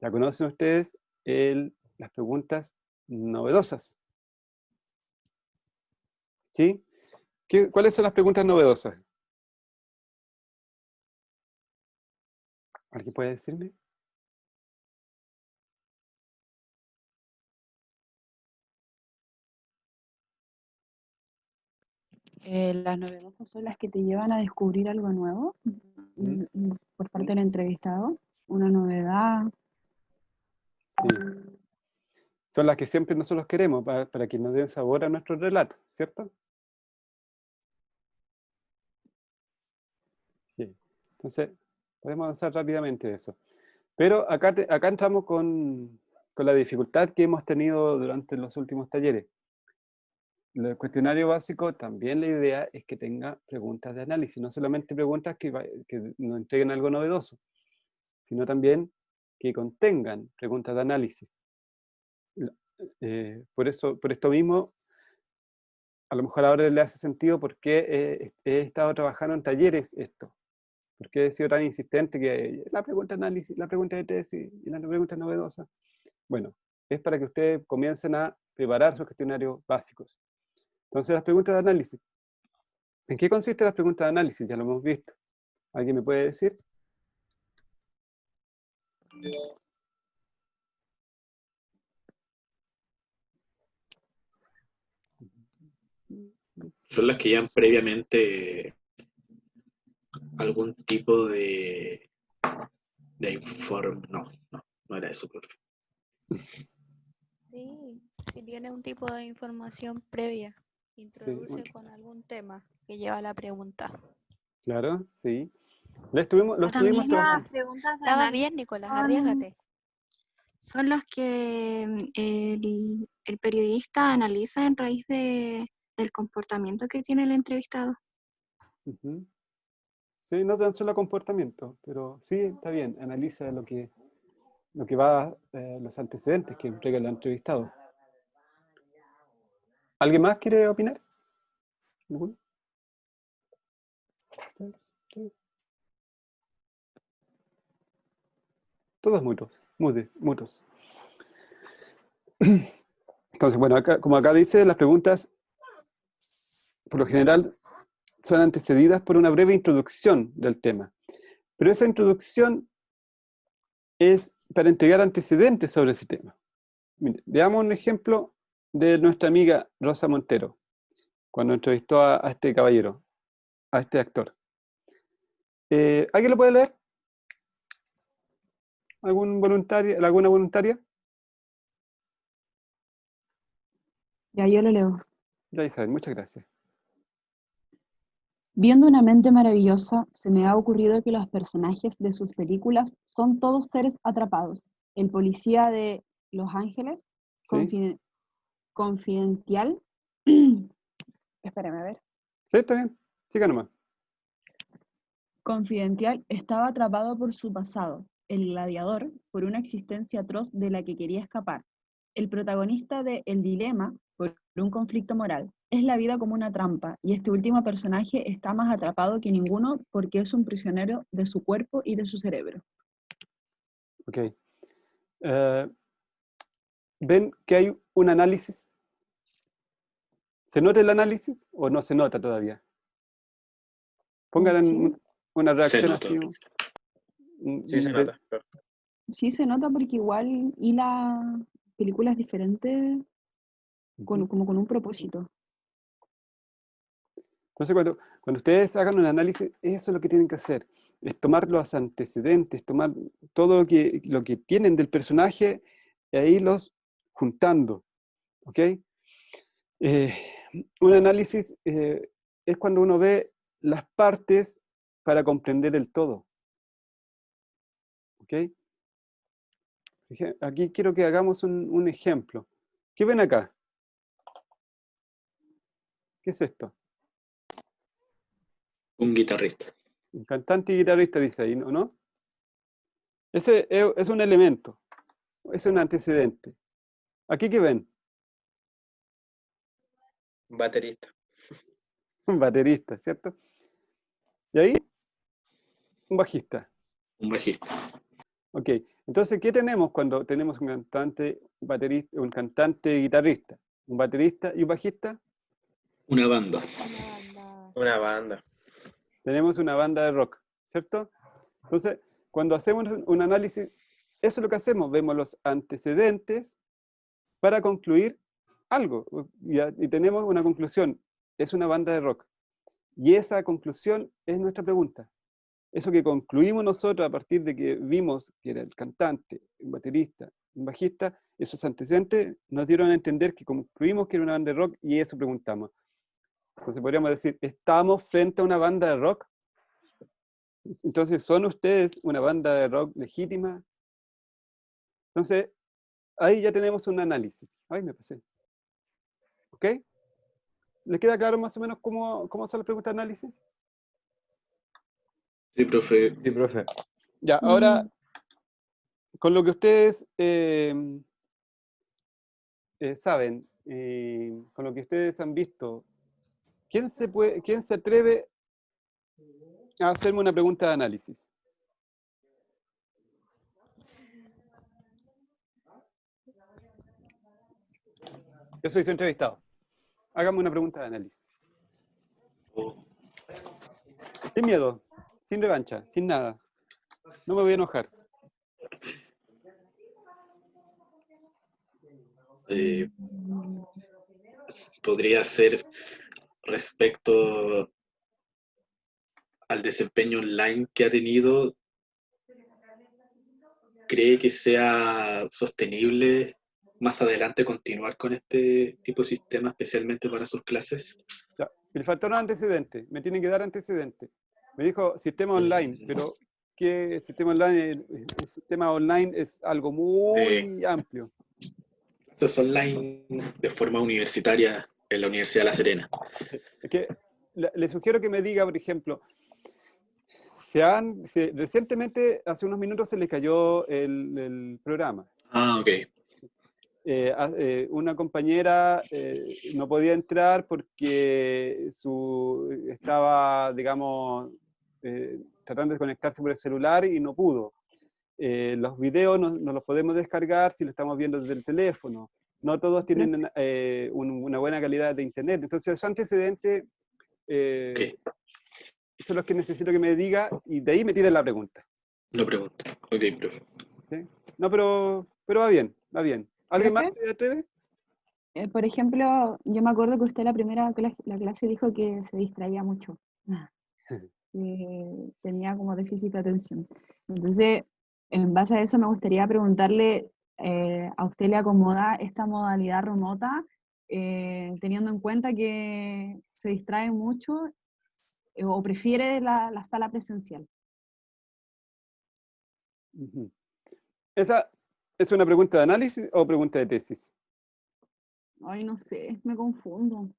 A: Ya conocen ustedes las preguntas novedosas. ¿Sí? ¿Cuáles son las preguntas novedosas? ¿Alguien puede decirme?
E: Las novedosas son las que te llevan a descubrir algo nuevo por parte del entrevistado, una novedad.
A: Sí. Son las que siempre nosotros queremos para que nos den sabor a nuestro relato, ¿cierto? Sí. Entonces, podemos avanzar rápidamente eso. Pero acá entramos con la dificultad que hemos tenido durante los últimos talleres. El cuestionario básico, también la idea es que tenga preguntas de análisis, no solamente preguntas que nos entreguen algo novedoso, sino también que contengan preguntas de análisis. Por esto mismo, a lo mejor ahora le hace sentido por qué he estado trabajando en talleres esto. ¿Por qué he sido tan insistente que la pregunta de análisis, la pregunta de tesis y la pregunta novedosa? Bueno, es para que ustedes comiencen a preparar sus cuestionarios básicos. Entonces, las preguntas de análisis. ¿En qué consisten las preguntas de análisis? Ya lo hemos visto. ¿Alguien me puede decir?
B: Son las que llevan previamente algún tipo de informe. No era eso, profe.
F: Sí, si tiene un tipo de información previa, introduce con algún tema que lleva la pregunta.
A: Claro, sí. Lo estuvimos
H: También
A: trabajando.
H: las preguntas de
F: Estaba
H: análisis
F: bien, Nicolás,
H: son-
F: arriésgate.
H: son los que el periodista analiza en raíz del comportamiento que tiene el entrevistado.
A: Ujú. Sí, no tan solo comportamiento, pero sí, está bien, analiza lo que va, los antecedentes que entrega el entrevistado. ¿Alguien más quiere opinar? ¿Ninguno? ¿Sí? Todos mutos. Entonces, bueno, como acá dice, las preguntas, por lo general, son antecedidas por una breve introducción del tema. Pero esa introducción es para entregar antecedentes sobre ese tema. Mire, veamos un ejemplo de nuestra amiga Rosa Montero, cuando entrevistó a este caballero, a este actor. ¿Alguien lo puede leer? ¿Alguna voluntaria?
E: Ya yo lo leo.
A: Ya Isabel, muchas gracias.
E: Viendo Una mente maravillosa, se me ha ocurrido que los personajes de sus películas son todos seres atrapados. El policía de Los Ángeles,
A: ¿Sí?
E: Confidencial. Espérame, a ver.
A: Sí, está bien. Siga nomás.
E: Confidencial estaba atrapado por su pasado, el gladiador, por una existencia atroz de la que quería escapar. El protagonista de El Dilema, por un conflicto moral, es la vida como una trampa, y este último personaje está más atrapado que ninguno porque es un prisionero de su cuerpo y de su cerebro.
A: Ok. ¿Ven que hay un análisis? ¿Se nota el análisis o no se nota todavía? Pónganle
E: Sí.
A: una
B: Se
A: reacción
B: nota.
A: así.
G: Sí, se nota.
E: Sí se nota porque igual hila películas diferentes como con un propósito.
A: Entonces, cuando ustedes hagan un análisis, eso es lo que tienen que hacer. Es tomar los antecedentes, tomar todo lo que tienen del personaje e irlos juntando. ¿Ok? Un análisis es cuando uno ve las partes para comprender el todo. ¿Ok? Aquí quiero que hagamos un ejemplo. ¿Qué ven acá? ¿Qué es esto?
B: Un guitarrista.
A: Un cantante y guitarrista dice ahí, ¿no? Ese es un elemento, es un antecedente. ¿Aquí qué ven?
G: Baterista.
A: Un baterista, ¿cierto? Y ahí, un bajista.
B: Un bajista.
A: Ok, entonces, ¿qué tenemos cuando tenemos un cantante, baterista, un cantante guitarrista, un baterista y un bajista?
B: Una banda.
G: Una banda.
A: Tenemos una banda de rock, ¿cierto? Entonces, cuando hacemos un análisis, eso es lo que hacemos, vemos los antecedentes para concluir algo, y tenemos una conclusión, es una banda de rock. Y esa conclusión es nuestra pregunta. Eso que concluimos nosotros a partir de que vimos que era el cantante, el baterista un bajista, esos antecedentes nos dieron a entender que concluimos que era una banda de rock y eso preguntamos. Entonces podríamos decir, ¿estamos frente a una banda de rock? Entonces, ¿son ustedes una banda de rock legítima? Entonces, ahí ya tenemos un análisis. Ay, me pasé. ¿Ok? ¿Les queda claro más o menos cómo son las preguntas de análisis?
B: Sí, profe.
I: Sí, profe.
A: Ya, ahora, con lo que ustedes saben, con lo que ustedes han visto, ¿quién se atreve a hacerme una pregunta de análisis? Yo soy su entrevistado. Hágame una pregunta de análisis.
B: Oh,
A: Sin miedo, sin revancha, sin nada. No me voy a enojar.
B: podría ser respecto al desempeño online que ha tenido. ¿Cree que sea sostenible más adelante continuar con este tipo de sistema, especialmente para sus clases?
A: Ya, le faltaron antecedentes, me tienen que dar antecedentes. Me dijo sistema online, pero ¿qué sistema online? El sistema online es algo muy amplio.
B: Clases online de forma universitaria en la Universidad de La Serena.
A: Es que le sugiero que me diga, por ejemplo, recientemente, hace unos minutos, se le cayó el programa.
B: Ah, ok.
A: Una compañera no podía entrar porque estaba, digamos, tratando de conectarse por el celular y no pudo. Los videos no los podemos descargar si lo estamos viendo desde el teléfono. No todos tienen una buena calidad de internet. Entonces, esos antecedentes son los que necesito que me diga y de ahí me tire la pregunta.
B: Lo pregunto. Ok, profe.
A: ¿Sí? No, pero va bien, va bien. ¿Alguien más se atreve?
E: Por ejemplo, yo me acuerdo que usted la clase dijo que se distraía mucho. Que tenía como déficit de atención. Entonces, en base a eso me gustaría preguntarle, ¿a usted le acomoda esta modalidad remota, teniendo en cuenta que se distrae mucho o prefiere la sala presencial?
A: ¿Esa es una pregunta de análisis o pregunta de tesis?
E: Ay, no sé, me confundo.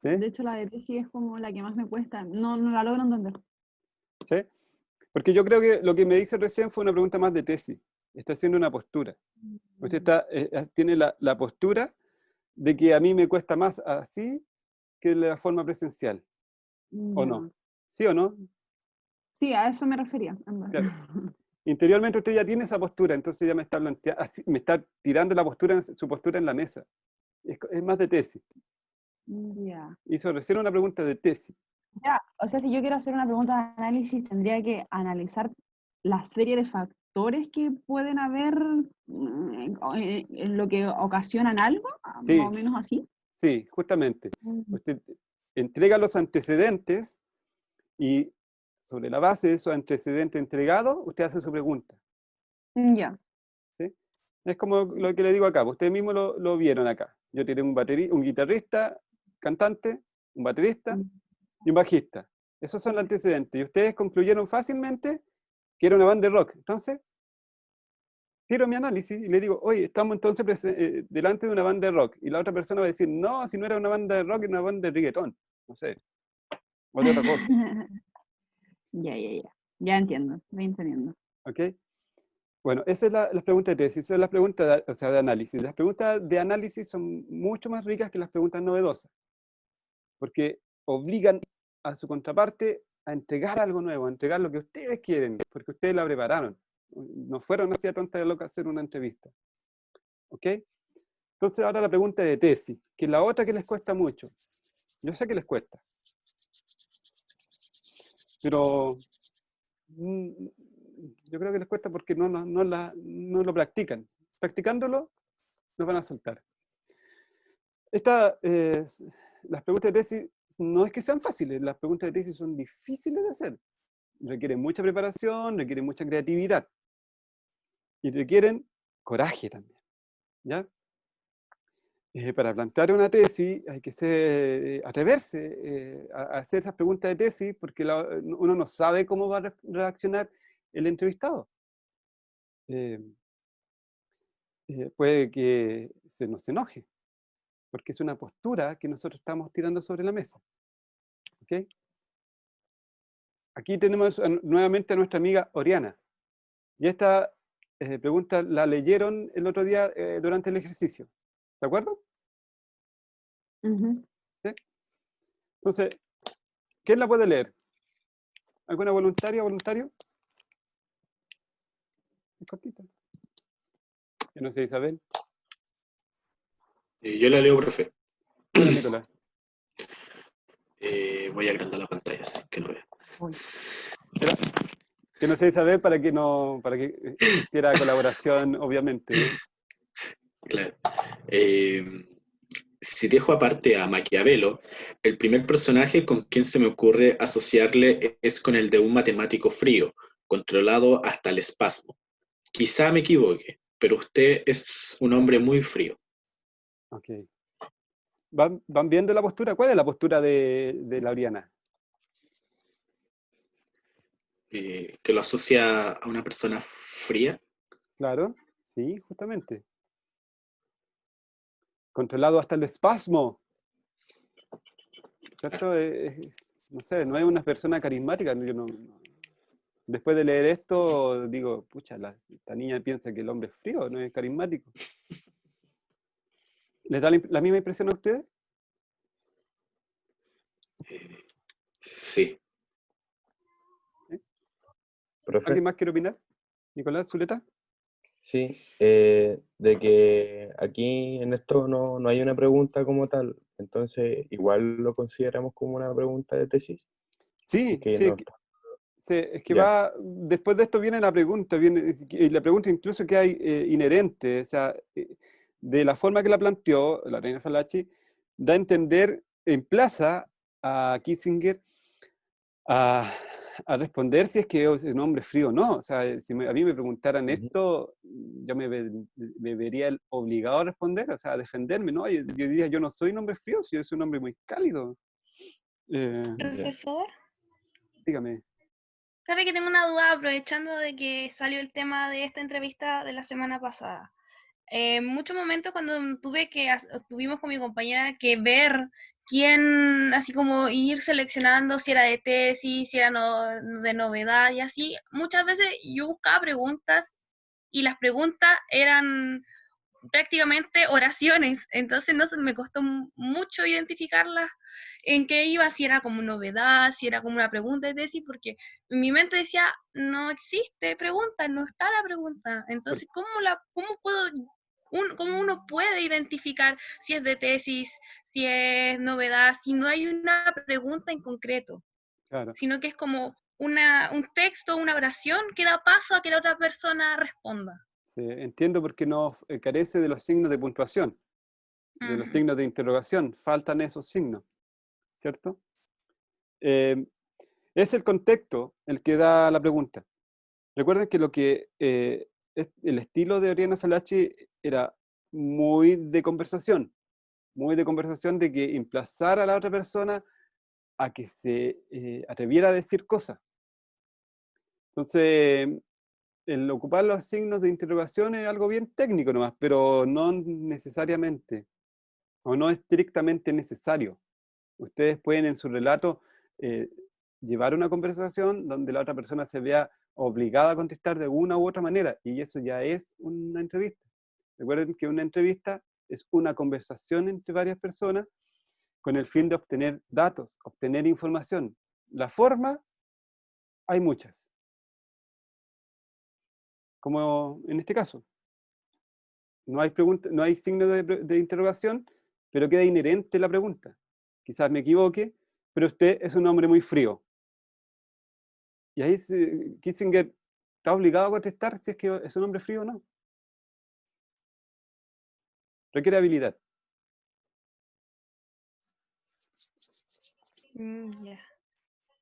A: ¿Sí?
E: De hecho, la de tesis es como la que más me cuesta. No la logro entender.
A: ¿Sí? Porque yo creo que lo que me dice recién fue una pregunta más de tesis. Está haciendo una postura. Usted tiene la postura de que a mí me cuesta más así que de la forma presencial. ¿O no? ¿Sí o no?
E: Sí, a eso me refería.
A: Claro. Interiormente usted ya tiene esa postura, entonces ya me está tirando su postura en la mesa. Es más de tesis.
E: Ya.
A: Hizo recién una pregunta de tesis.
E: Ya, o sea, si yo quiero hacer una pregunta de análisis, tendría que analizar la serie de factores que pueden haber en lo que ocasionan algo,
A: Sí.
E: más o menos así.
A: Sí, justamente. Usted entrega los antecedentes y sobre la base de esos antecedentes entregados, usted hace su pregunta.
E: Ya.
A: ¿Sí? Es como lo que le digo acá, ustedes mismos lo vieron acá. Yo tenía un guitarrista, cantante, un baterista y un bajista. Esos son los antecedentes. Y ustedes concluyeron fácilmente que era una banda de rock. Entonces, tiro mi análisis y le digo, oye, estamos entonces delante de una banda de rock. Y la otra persona va a decir, no, si no era una banda de rock, era una banda de reggaetón. No sé. O de otra cosa.
E: Ya. Ya entiendo, voy entendiendo.
A: ¿Ok? Bueno, esa es las preguntas de tesis, esa es la pregunta de análisis. Las preguntas de análisis son mucho más ricas que las preguntas novedosas, porque obligan a su contraparte a entregar algo nuevo, a entregar lo que ustedes quieren, porque ustedes la prepararon. No fueron así a tonta de loca a hacer una entrevista. ¿Ok? Entonces ahora la pregunta de tesis, que es la otra que les cuesta mucho. Yo sé que les cuesta. Pero yo creo que les cuesta porque no lo practican. Practicándolo, los van a soltar. Las preguntas de tesis no es que sean fáciles, las preguntas de tesis son difíciles de hacer. Requieren mucha preparación, requieren mucha creatividad. Y requieren coraje también, ¿ya? Para plantear una tesis hay que atreverse a hacer esas preguntas de tesis porque uno no sabe cómo va a reaccionar el entrevistado. Puede que se nos enoje, porque es una postura que nosotros estamos tirando sobre la mesa. ¿Ok? Aquí tenemos nuevamente a nuestra amiga Oriana. Y esta pregunta la leyeron el otro día durante el ejercicio. ¿De acuerdo?
E: Ujú.
A: ¿Sí? Entonces, ¿quién la puede leer? ¿Alguna voluntaria o voluntario? Es cortita. Yo no sé, Isabel.
B: Yo la leo, profe.
A: Bueno, Nicolás.
B: Voy a agrandar la pantalla, así que no vea.
A: Que no sé, Isabel, para que existiera colaboración, obviamente.
B: Claro. Si dejo aparte a Maquiavelo, el primer personaje con quien se me ocurre asociarle es con el de un matemático frío, controlado hasta el espasmo. Quizá me equivoque, pero usted es un hombre muy frío.
A: Ok. ¿Van viendo la postura? ¿Cuál es la postura de la Oriana?
B: Que lo asocia a una persona fría.
A: Claro, sí, justamente. Controlado hasta el espasmo. ¿Cierto? No sé, no es una persona carismática. Yo después de leer esto, digo, pucha, esta niña piensa que el hombre es frío, no es carismático. ¿Les da la misma impresión a ustedes?
B: Sí.
I: Profe,
A: ¿Alguien más quiere opinar? Nicolás, Zuleta.
I: sí, de que aquí en esto no hay una pregunta como tal, entonces igual lo consideramos como una pregunta de tesis.
A: Sí,
I: Que
A: sí,
I: no está.
A: sí, es que
I: Ya.
A: después de esto viene la pregunta, y la pregunta incluso que hay inherente, o sea, de la forma que la planteó la reina Falachi, da a entender, emplaza a Kissinger a, a responder si es que es un hombre frío o no. O sea, si a mí me preguntaran
I: Ujú.
A: esto, yo me vería obligado a responder, o sea, a defenderme, ¿no? Yo diría, yo no soy un hombre frío, yo soy un hombre muy cálido.
I: Ya.
C: Profesor,
A: Dígame.
C: sabe que tengo una duda aprovechando de que salió el tema de esta entrevista de la semana pasada. En muchos momentos cuando tuvimos con mi compañera que ver quién, así como ir seleccionando si era de tesis, si era de novedad y así, muchas veces yo buscaba preguntas y las preguntas eran prácticamente oraciones, entonces no sé, me costó mucho identificarlas en qué iba, si era como novedad, si era como una pregunta de tesis, porque en mi mente decía, no existe pregunta, no está la pregunta, entonces ¿cómo uno puede identificar si es de tesis, si es novedad, si no hay una pregunta en concreto,
A: Claro.
C: sino que es como un texto, una oración que da paso a que la otra persona responda?
A: Sí, entiendo porque no carece de los signos de puntuación, de los signos de interrogación, faltan esos signos, ¿cierto? Es el contexto el que da la pregunta. Recuerden que el estilo de Oriana Falachi era muy de conversación de que emplazar a la otra persona a que se atreviera a decir cosas. Entonces, el ocupar los signos de interrogación es algo bien técnico nomás, pero no necesariamente, o no estrictamente necesario. Ustedes pueden en su relato llevar una conversación donde la otra persona se vea obligada a contestar de una u otra manera, y eso ya es una entrevista. Recuerden que una entrevista es una conversación entre varias personas con el fin de obtener datos, obtener información. La forma, hay muchas, como en este caso. No hay pregunta, no hay signo de interrogación, pero queda inherente la pregunta. Quizás me equivoque, pero usted es un hombre muy frío. Y ahí Kissinger está obligado a contestar si es que es un hombre frío o no. Requiere habilidad.
C: Ya.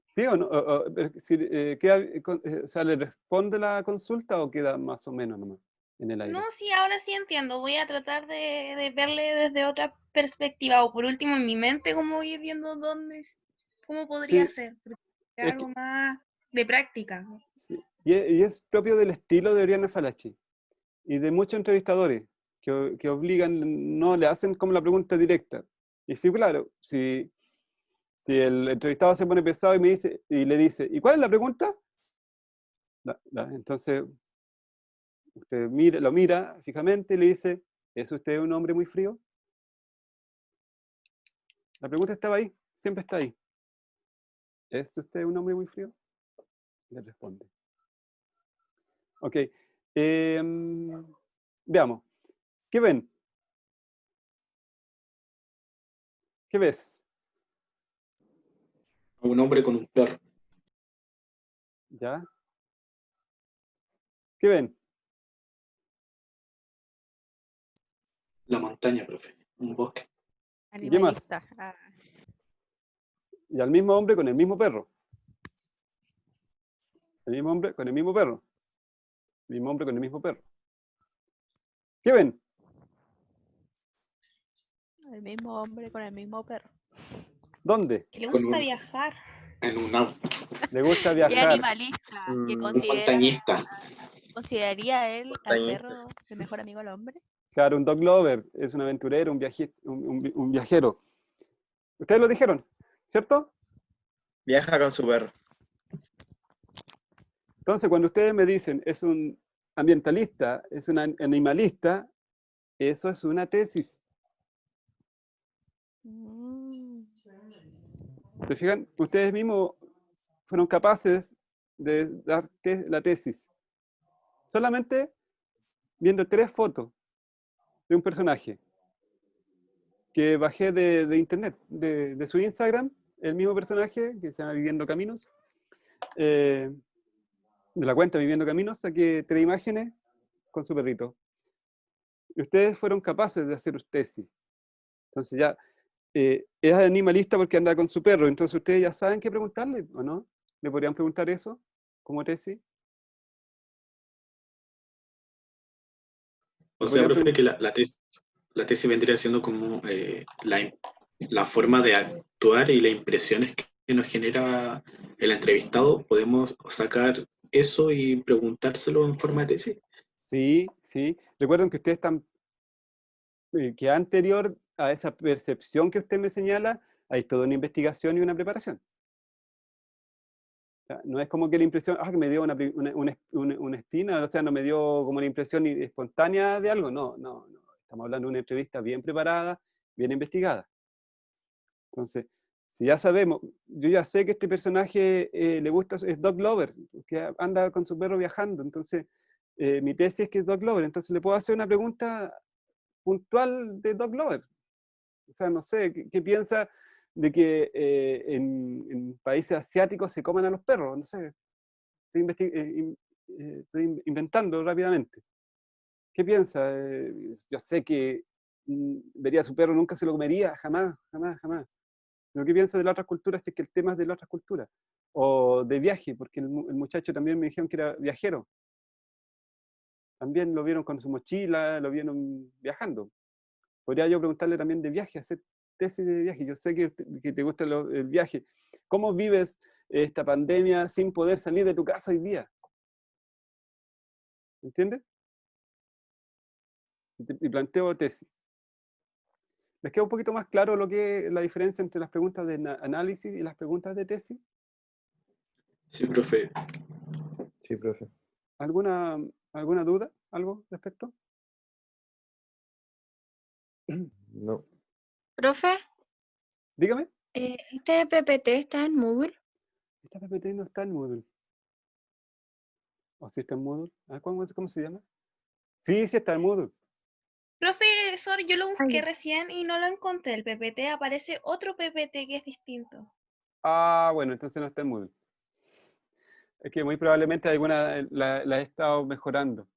A: ¿Sí o no? ¿Le responde la consulta o queda más o menos nomás? en el aire.
C: No, sí, ahora sí entiendo. Voy a tratar de verle desde otra perspectiva, o por último en mi mente, cómo ir viendo cómo podría
A: Sí,
C: ser, porque es
A: es
C: algo
A: que-
C: más de práctica.
A: sí. Y es propio del estilo de Oriana Falachi y de muchos entrevistadores que obligan, no le hacen como la pregunta directa. Y sí, claro, si el entrevistado se pone pesado y me dice, y le dice, ¿y cuál es la pregunta? Entonces usted lo mira fijamente y le dice, ¿es usted un hombre muy frío? La pregunta estaba ahí, siempre está ahí. ¿Es usted un hombre muy frío? Le responde. Ok. Veamos. ¿Qué ven? ¿Qué ves?
B: Un hombre con un perro.
A: ¿Ya? ¿Qué ven?
B: La montaña, profe. Un bosque.
A: ¿Y qué más?
F: Animalista. Ah,
A: Y al mismo hombre con el mismo perro. El mismo hombre con el mismo perro. El mismo hombre con el mismo perro. ¿Qué ven?
F: el mismo hombre con el mismo perro.
A: ¿Dónde?
C: Que le
B: Con
C: gusta
B: un,
C: viajar.
B: en un auto.
A: Le gusta
F: Y
A: viajar.
F: animalista, que
G: Mm,
B: Un montañista.
F: consideraría él al
G: montañista.
F: perro el mejor amigo al hombre.
A: Claro, un dog lover. Es un aventurero, un viajero. Ustedes lo dijeron, ¿cierto?
G: Viaja con su perro.
A: Entonces, cuando ustedes me dicen es un ambientalista, es un animalista, eso es una tesis.
F: Mm.
A: ¿Se fijan? Ustedes mismos fueron capaces de dar la tesis. Solamente viendo 3 fotos de un personaje que bajé de internet, de su Instagram, el mismo personaje que se llama Viviendo Caminos, de la cuenta Viviendo Caminos, saqué 3 imágenes con su perrito. Y ustedes fueron capaces de hacer tesis. Entonces ya es animalista porque anda con su perro, entonces ustedes ya saben qué preguntarle, ¿o no? ¿Le podrían preguntar eso como tesis?
B: O
A: ¿Le
B: sea,
A: podrían
B: profe,
A: preguntar?
B: que la tesis vendría siendo como la forma de actuar y las impresiones que nos genera el entrevistado. Podemos sacar eso y preguntárselo en forma de tesis.
A: Sí, sí. Recuerden que ustedes están, que anterior a esa percepción que usted me señala, hay toda una investigación y una preparación. O sea, no es como que la impresión, que me dio una espina, o sea, no me dio como una impresión espontánea de algo. No, no, no. Estamos hablando de una entrevista bien preparada, bien investigada. Entonces, si ya sabemos, yo ya sé que este personaje le gusta, es dog lover, que anda con su perro viajando. Entonces, mi tesis es que es dog lover. Entonces, le puedo hacer una pregunta puntual de dog lover. O sea, no sé, ¿qué piensa de que en países asiáticos se coman a los perros? No sé, estoy inventando rápidamente. ¿Qué piensa? Yo sé que vería a su perro, nunca se lo comería, jamás, jamás, jamás. Pero ¿qué piensa de las otras culturas si es que el tema es de las otras culturas? O de viaje, porque el muchacho también me dijeron que era viajero. También lo vieron con su mochila, lo vieron viajando. Podría yo preguntarle también de viaje, hacer tesis de viaje. Yo sé que te gusta el viaje. ¿Cómo vives esta pandemia sin poder salir de tu casa hoy día? ¿Entiendes? Y planteo tesis. ¿Les queda un poquito más claro lo que es la diferencia entre las preguntas de análisis y las preguntas de tesis?
B: Sí, profe.
I: Sí, profe.
A: ¿Alguna duda? ¿Algo respecto?
I: No.
H: Profe,
A: Dígame.
H: ¿este PPT está en Moodle?
A: Esta PPT no está en Moodle. ¿O sí está en Moodle? ¿Cómo se llama? Sí, sí está en Moodle.
C: Profesor, yo lo busqué
H: Ay,
C: recién y no lo encontré. El PPT aparece otro PPT que es distinto.
A: Bueno, entonces no está en Moodle. Es que muy probablemente alguna la he estado mejorando.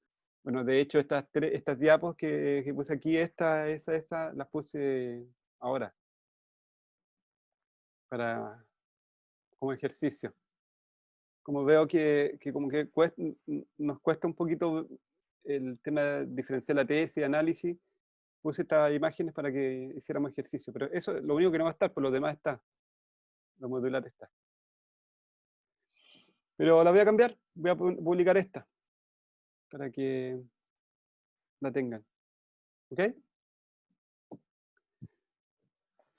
A: Bueno, de hecho, estas diapos que puse aquí, esa, las puse ahora como ejercicio. Como veo que como que nos cuesta un poquito el tema diferencial la tesis, análisis, puse estas imágenes para que hiciéramos ejercicio, pero eso es lo único que no va a estar, por lo demás está. Lo modular está. Pero la voy a cambiar, voy a publicar esta, para que la tengan. ¿Ok?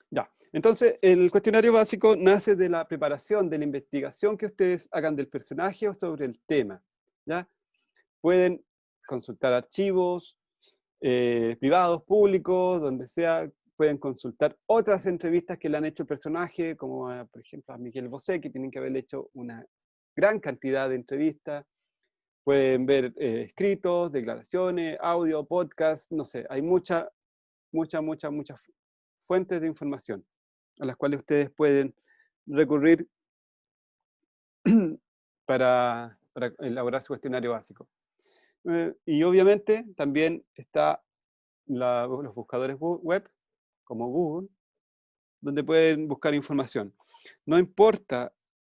A: Ya. Entonces, el cuestionario básico nace de la preparación, de la investigación que ustedes hagan del personaje o sobre el tema. ¿Ya? Pueden consultar archivos privados, públicos, donde sea. Pueden consultar otras entrevistas que le han hecho el personaje, como por ejemplo a Miguel Bosé, que tienen que haberle hecho una gran cantidad de entrevistas. Pueden ver escritos, declaraciones, audio, podcast, no sé, hay muchas fuentes de información a las cuales ustedes pueden recurrir para elaborar su cuestionario básico. Y obviamente también está los buscadores web, como Google, donde pueden buscar información. No importa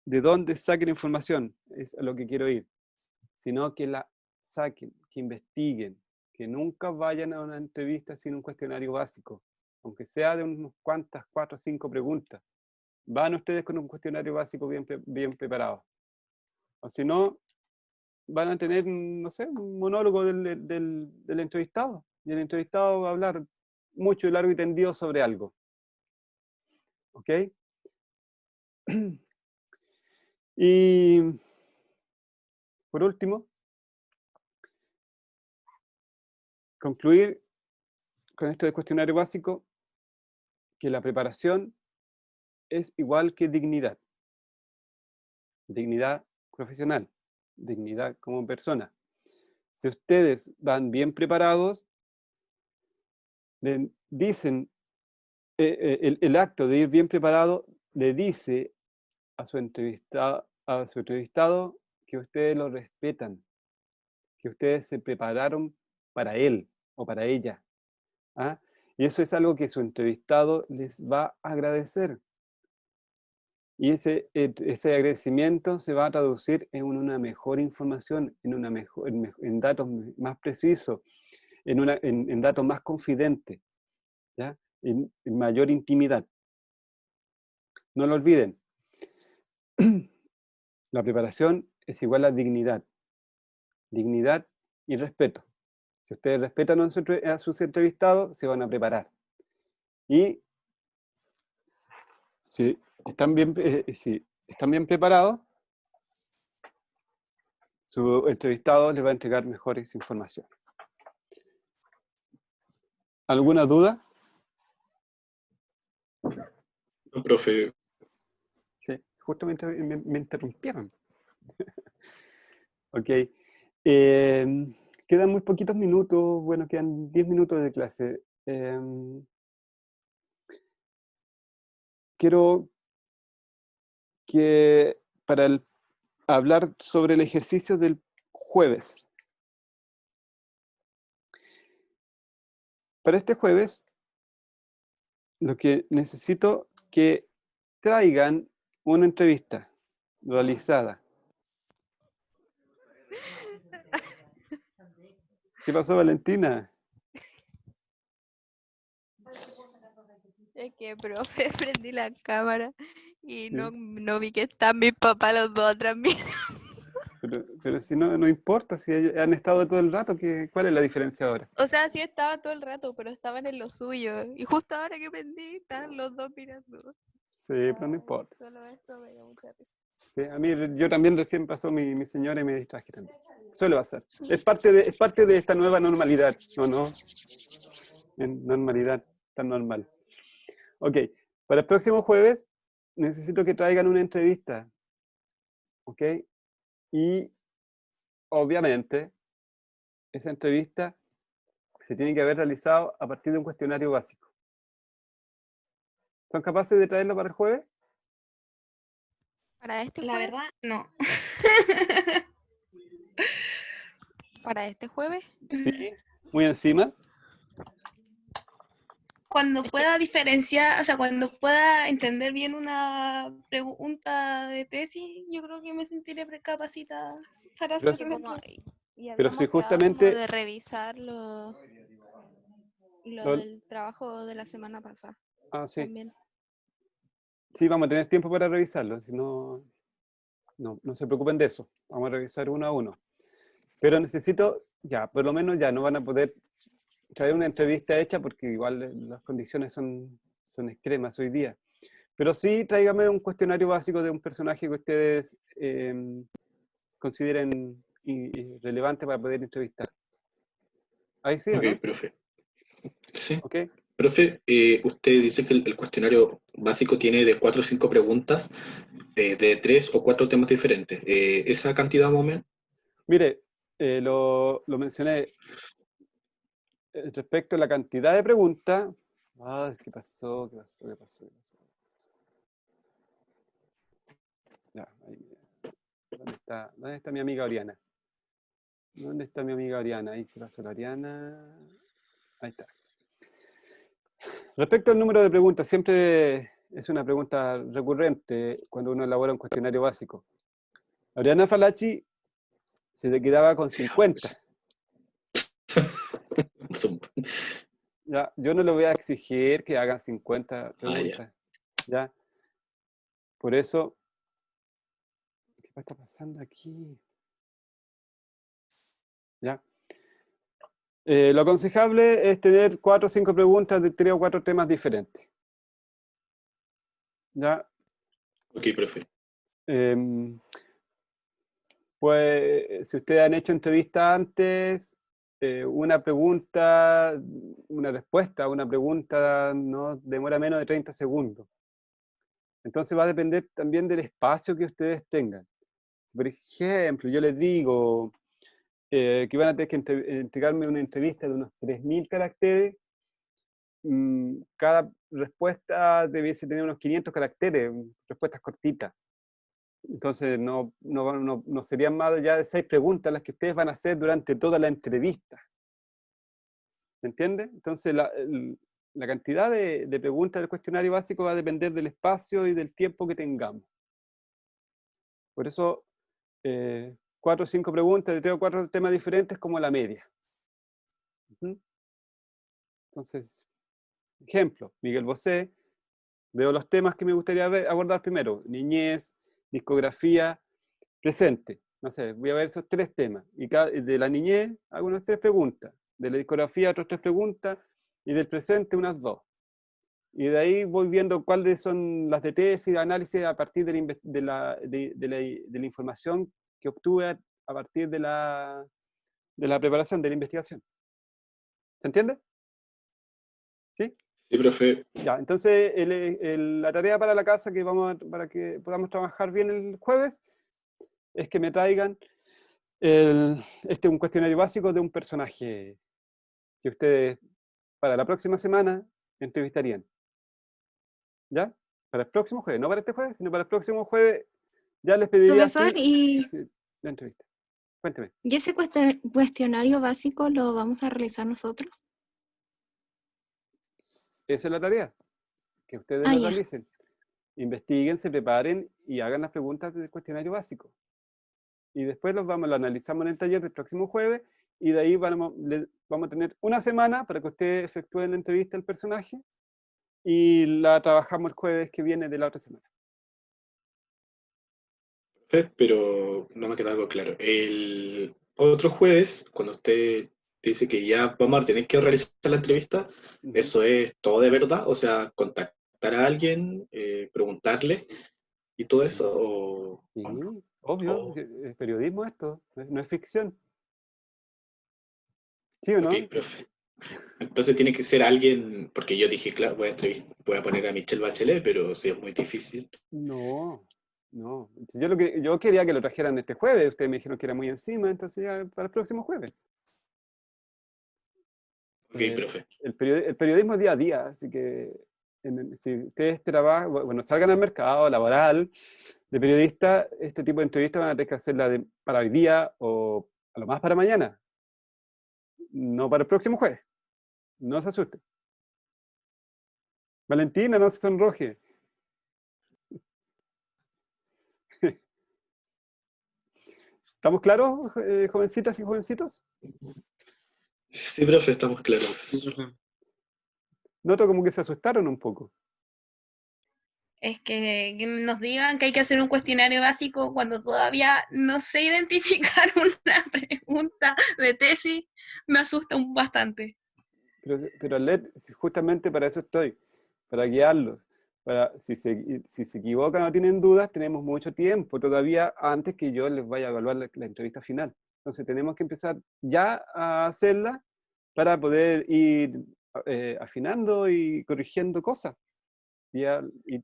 A: de dónde saquen información, es a lo que quiero ir, sino que la saquen, que investiguen, que nunca vayan a una entrevista sin un cuestionario básico, aunque sea de unas cuantas, 4 o 5 preguntas. Van ustedes con un cuestionario básico bien preparado. O si no, van a tener, no sé, un monólogo del entrevistado. Y el entrevistado va a hablar mucho y largo y tendido sobre algo. ¿Ok? Y por último, concluir con esto del cuestionario básico, que la preparación es igual que dignidad. Dignidad profesional, dignidad como persona. Si ustedes van bien preparados, le dicen, el acto de ir bien preparado le dice a su entrevistado que ustedes lo respetan, que ustedes se prepararon para él o para ella. ¿Ah? Y eso es algo que su entrevistado les va a agradecer. Y ese agradecimiento se va a traducir en una mejor información, en datos más precisos, en datos más confidentes, ¿ya? En mayor intimidad. No lo olviden. La preparación es igual a dignidad. Dignidad y respeto. Si ustedes respetan a sus entrevistados, se van a preparar. Y si están bien preparados, su entrevistado les va a entregar mejores información. ¿Alguna duda?
B: No, profe.
A: Sí, justamente me interrumpieron. Ok. Quedan muy poquitos minutos, bueno, quedan 10 minutos de clase. Quiero que hablar sobre el ejercicio del jueves. Para este jueves, lo que necesito que traigan una entrevista realizada. ¿Qué pasó, Valentina?
F: Es que, profe, prendí la cámara y
A: Sí.
F: no vi que están mis papás los dos atrás mío.
A: Pero si no importa, si han estado todo el rato, ¿cuál es la diferencia ahora?
F: O sea, sí estaba todo el rato, pero estaban en lo suyo. Y justo ahora que prendí, están los dos mirando.
A: Sí, pero no importa.
F: Solo esto me dio mucha risa.
A: Sí, a mí, yo también recién pasó mi señora y me distraje también. Suele pasar. Es parte de esta nueva normalidad, ¿no? En normalidad tan normal. Ok, para el próximo jueves necesito que traigan una entrevista. ¿Ok? Y obviamente esa entrevista se tiene que haber realizado a partir de un cuestionario básico. ¿Son capaces de traerlo para el jueves?
F: ¿Para este
C: La
F: jueves?
C: verdad, no.
F: ¿Para este jueves?
A: Sí, muy encima.
C: Cuando pueda diferenciar, o sea, cuando pueda entender bien una pregunta de tesis, yo creo que me sentiré capacitada para
A: Pero
C: hacerlo.
F: Y
A: Pero si
F: habíamos quedado como
A: justamente
F: de revisar lo
A: lo-
F: del trabajo de la semana pasada
A: sí,
F: también.
A: sí, vamos a tener tiempo para revisarlo, si no, no se preocupen de eso, vamos a revisar uno a uno. Pero necesito, ya, por lo menos ya no van a poder traer una entrevista hecha porque igual las condiciones son extremas hoy día. Pero sí, tráigame un cuestionario básico de un personaje que ustedes consideren relevante para poder entrevistar. Ahí sí, ¿o
B: Ok,
A: no?
B: profe. Sí.
A: ¿Ok?
B: Profe, usted dice que el cuestionario básico tiene de 4 o 5 preguntas de 3 o 4 temas diferentes. ¿Esa cantidad más o menos?
A: Mire, lo mencioné respecto a la cantidad de preguntas. ¿Qué pasó? ¿Qué pasó? ¿Qué pasó? ¿Qué pasó? Ya, ahí, ¿dónde está mi amiga Oriana? ¿Dónde está mi amiga Oriana? Ahí se pasó la Oriana. Ahí está. Respecto al número de preguntas, siempre es una pregunta recurrente cuando uno elabora un cuestionario básico. Oriana Falachi se le quedaba con 50. Ya, yo no le voy a exigir que hagan 50 preguntas. ¿Ya? Por eso, ¿qué está pasando aquí? ¿Ya? Lo aconsejable es tener 4 o 5 preguntas de 3 o 4 temas diferentes. ¿Ya?
B: Ok, profe.
A: Pues, si ustedes han hecho entrevistas antes, una pregunta, una respuesta a una pregunta no demora menos de 30 segundos. Entonces va a depender también del espacio que ustedes tengan. Por ejemplo, yo les digo que van a tener que entregarme una entrevista de unos 3.000 caracteres. Cada respuesta debiese tener unos 500 caracteres, respuestas cortitas. Entonces no serían más allá de 6 preguntas las que ustedes van a hacer durante toda la entrevista. ¿Se entiende? Entonces la cantidad de preguntas del cuestionario básico va a depender del espacio y del tiempo que tengamos. Por eso 4 o 5 preguntas de 3 o 4 temas diferentes como la media. Entonces, ejemplo, Miguel Bosé, veo los temas que me gustaría abordar primero: niñez, discografía, presente. No sé, voy a ver esos 3 temas. Y de la niñez hago unas 3 preguntas. De la discografía otras 3 preguntas. Y del presente unas 2. Y de ahí voy viendo cuáles son las de tesis, de análisis a partir de la información que obtuve a partir de la preparación, de la investigación. ¿Se entiende? ¿Sí?
B: Sí, profe.
A: Ya, entonces la tarea para la casa para que podamos trabajar bien el jueves es que me traigan un cuestionario básico de un personaje que ustedes para la próxima semana entrevistarían. ¿Ya? Para el próximo jueves, no para este jueves, sino para el próximo jueves ya les pediría
H: Profesor,
A: la entrevista. Cuénteme.
H: ¿y ese cuestionario básico lo vamos a realizar nosotros?
A: Esa es la tarea, que ustedes
H: Ah,
A: lo
H: ya.
A: realicen. Investiguen, se preparen y hagan las preguntas del cuestionario básico. Y después lo analizamos en el taller del próximo jueves y de ahí vamos a tener una semana para que ustedes efectúen la entrevista al personaje y la trabajamos el jueves que viene de la otra semana.
B: Pero no me queda algo claro. El otro jueves, cuando usted dice que ya vamos a tener que realizar la entrevista, ¿eso es todo de verdad? O sea, contactar a alguien, preguntarle y todo eso,
A: Sí,
B: o no.
A: obvio, es periodismo esto, no es ficción. ¿Sí o no?
B: Ok, profe. Entonces tiene que ser alguien, porque yo dije, claro, voy a poner a Michelle Bachelet, pero sí es muy difícil.
A: No. Si yo quería que lo trajeran este jueves, ustedes me dijeron que era muy encima, entonces ya para el próximo jueves.
B: Ok, profe.
A: El periodismo es día a día, así que si ustedes trabajan, bueno, salgan al mercado laboral de periodista, este tipo de entrevistas van a tener que hacerla para hoy día o a lo más para mañana, no para el próximo jueves. No se asusten. Valentina, no se sonroje. ¿Estamos claros, jovencitas y jovencitos?
B: Sí, profe, estamos claros.
J: Sí, profe.
A: Noto como que se asustaron un poco.
C: Es que nos digan que hay que hacer un cuestionario básico cuando todavía no sé identificar una pregunta de tesis, me asusta bastante.
A: Pero Arlet, justamente para eso estoy, para guiarlos. Si se equivocan o tienen dudas, tenemos mucho tiempo todavía antes que yo les vaya a evaluar la entrevista final. Entonces tenemos que empezar ya a hacerla para poder ir afinando y corrigiendo cosas. Y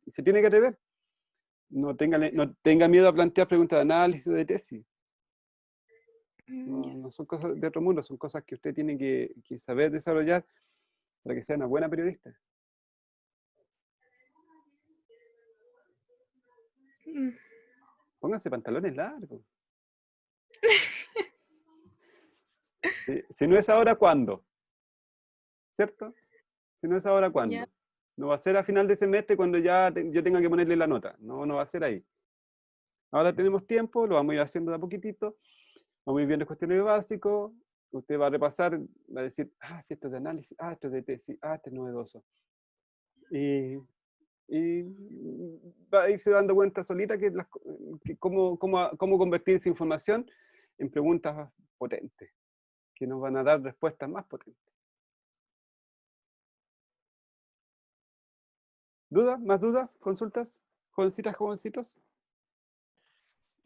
A: se tiene que atrever. No tenga miedo a plantear preguntas de análisis o de tesis. No son cosas de otro mundo, son cosas que usted tiene que saber desarrollar para que sea una buena periodista. Pónganse pantalones largos. Si no es ahora, ¿cuándo? ¿Cierto? Si no es ahora, ¿cuándo?
C: Ya.
A: No va a ser a final de semestre cuando ya yo tenga que ponerle la nota. No va a ser ahí. Ahora tenemos tiempo, lo vamos a ir haciendo de a poquitito. Vamos a ir viendo el cuestionario básico. Usted va a repasar, va a decir, sí, esto es de análisis, esto es de tesis, esto es novedoso. Y va a irse dando cuenta solita que cómo convertir esa información en preguntas potentes, que nos van a dar respuestas más potentes. ¿Dudas? ¿Más dudas? ¿Consultas? ¿Jovencitas, jovencitos?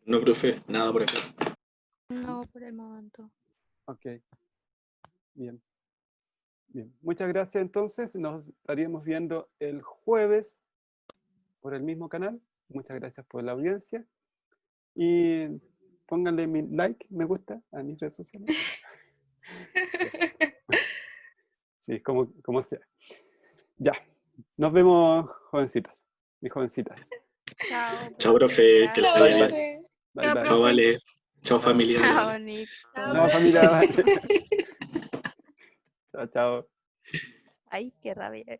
B: No, profe, nada por acá.
F: No, por el momento.
A: Ok. Bien. Bien. Muchas gracias entonces. Nos estaríamos viendo el jueves por el mismo canal. Muchas gracias por la audiencia. Y pónganle mi like, me gusta a mis redes sociales. Sí, como sea. Ya. Nos vemos, jovencitas y jovencitas.
F: Chao.
B: Chao, profe, que les vaya
A: Bye,
B: bien.
A: bye.
C: Chao,
A: Bye,
B: Chao,
A: bye.
B: Vale. Chao, familia.
F: Chao, Nick.
A: No, familia. Chao, chao.
F: Ay, qué rabia.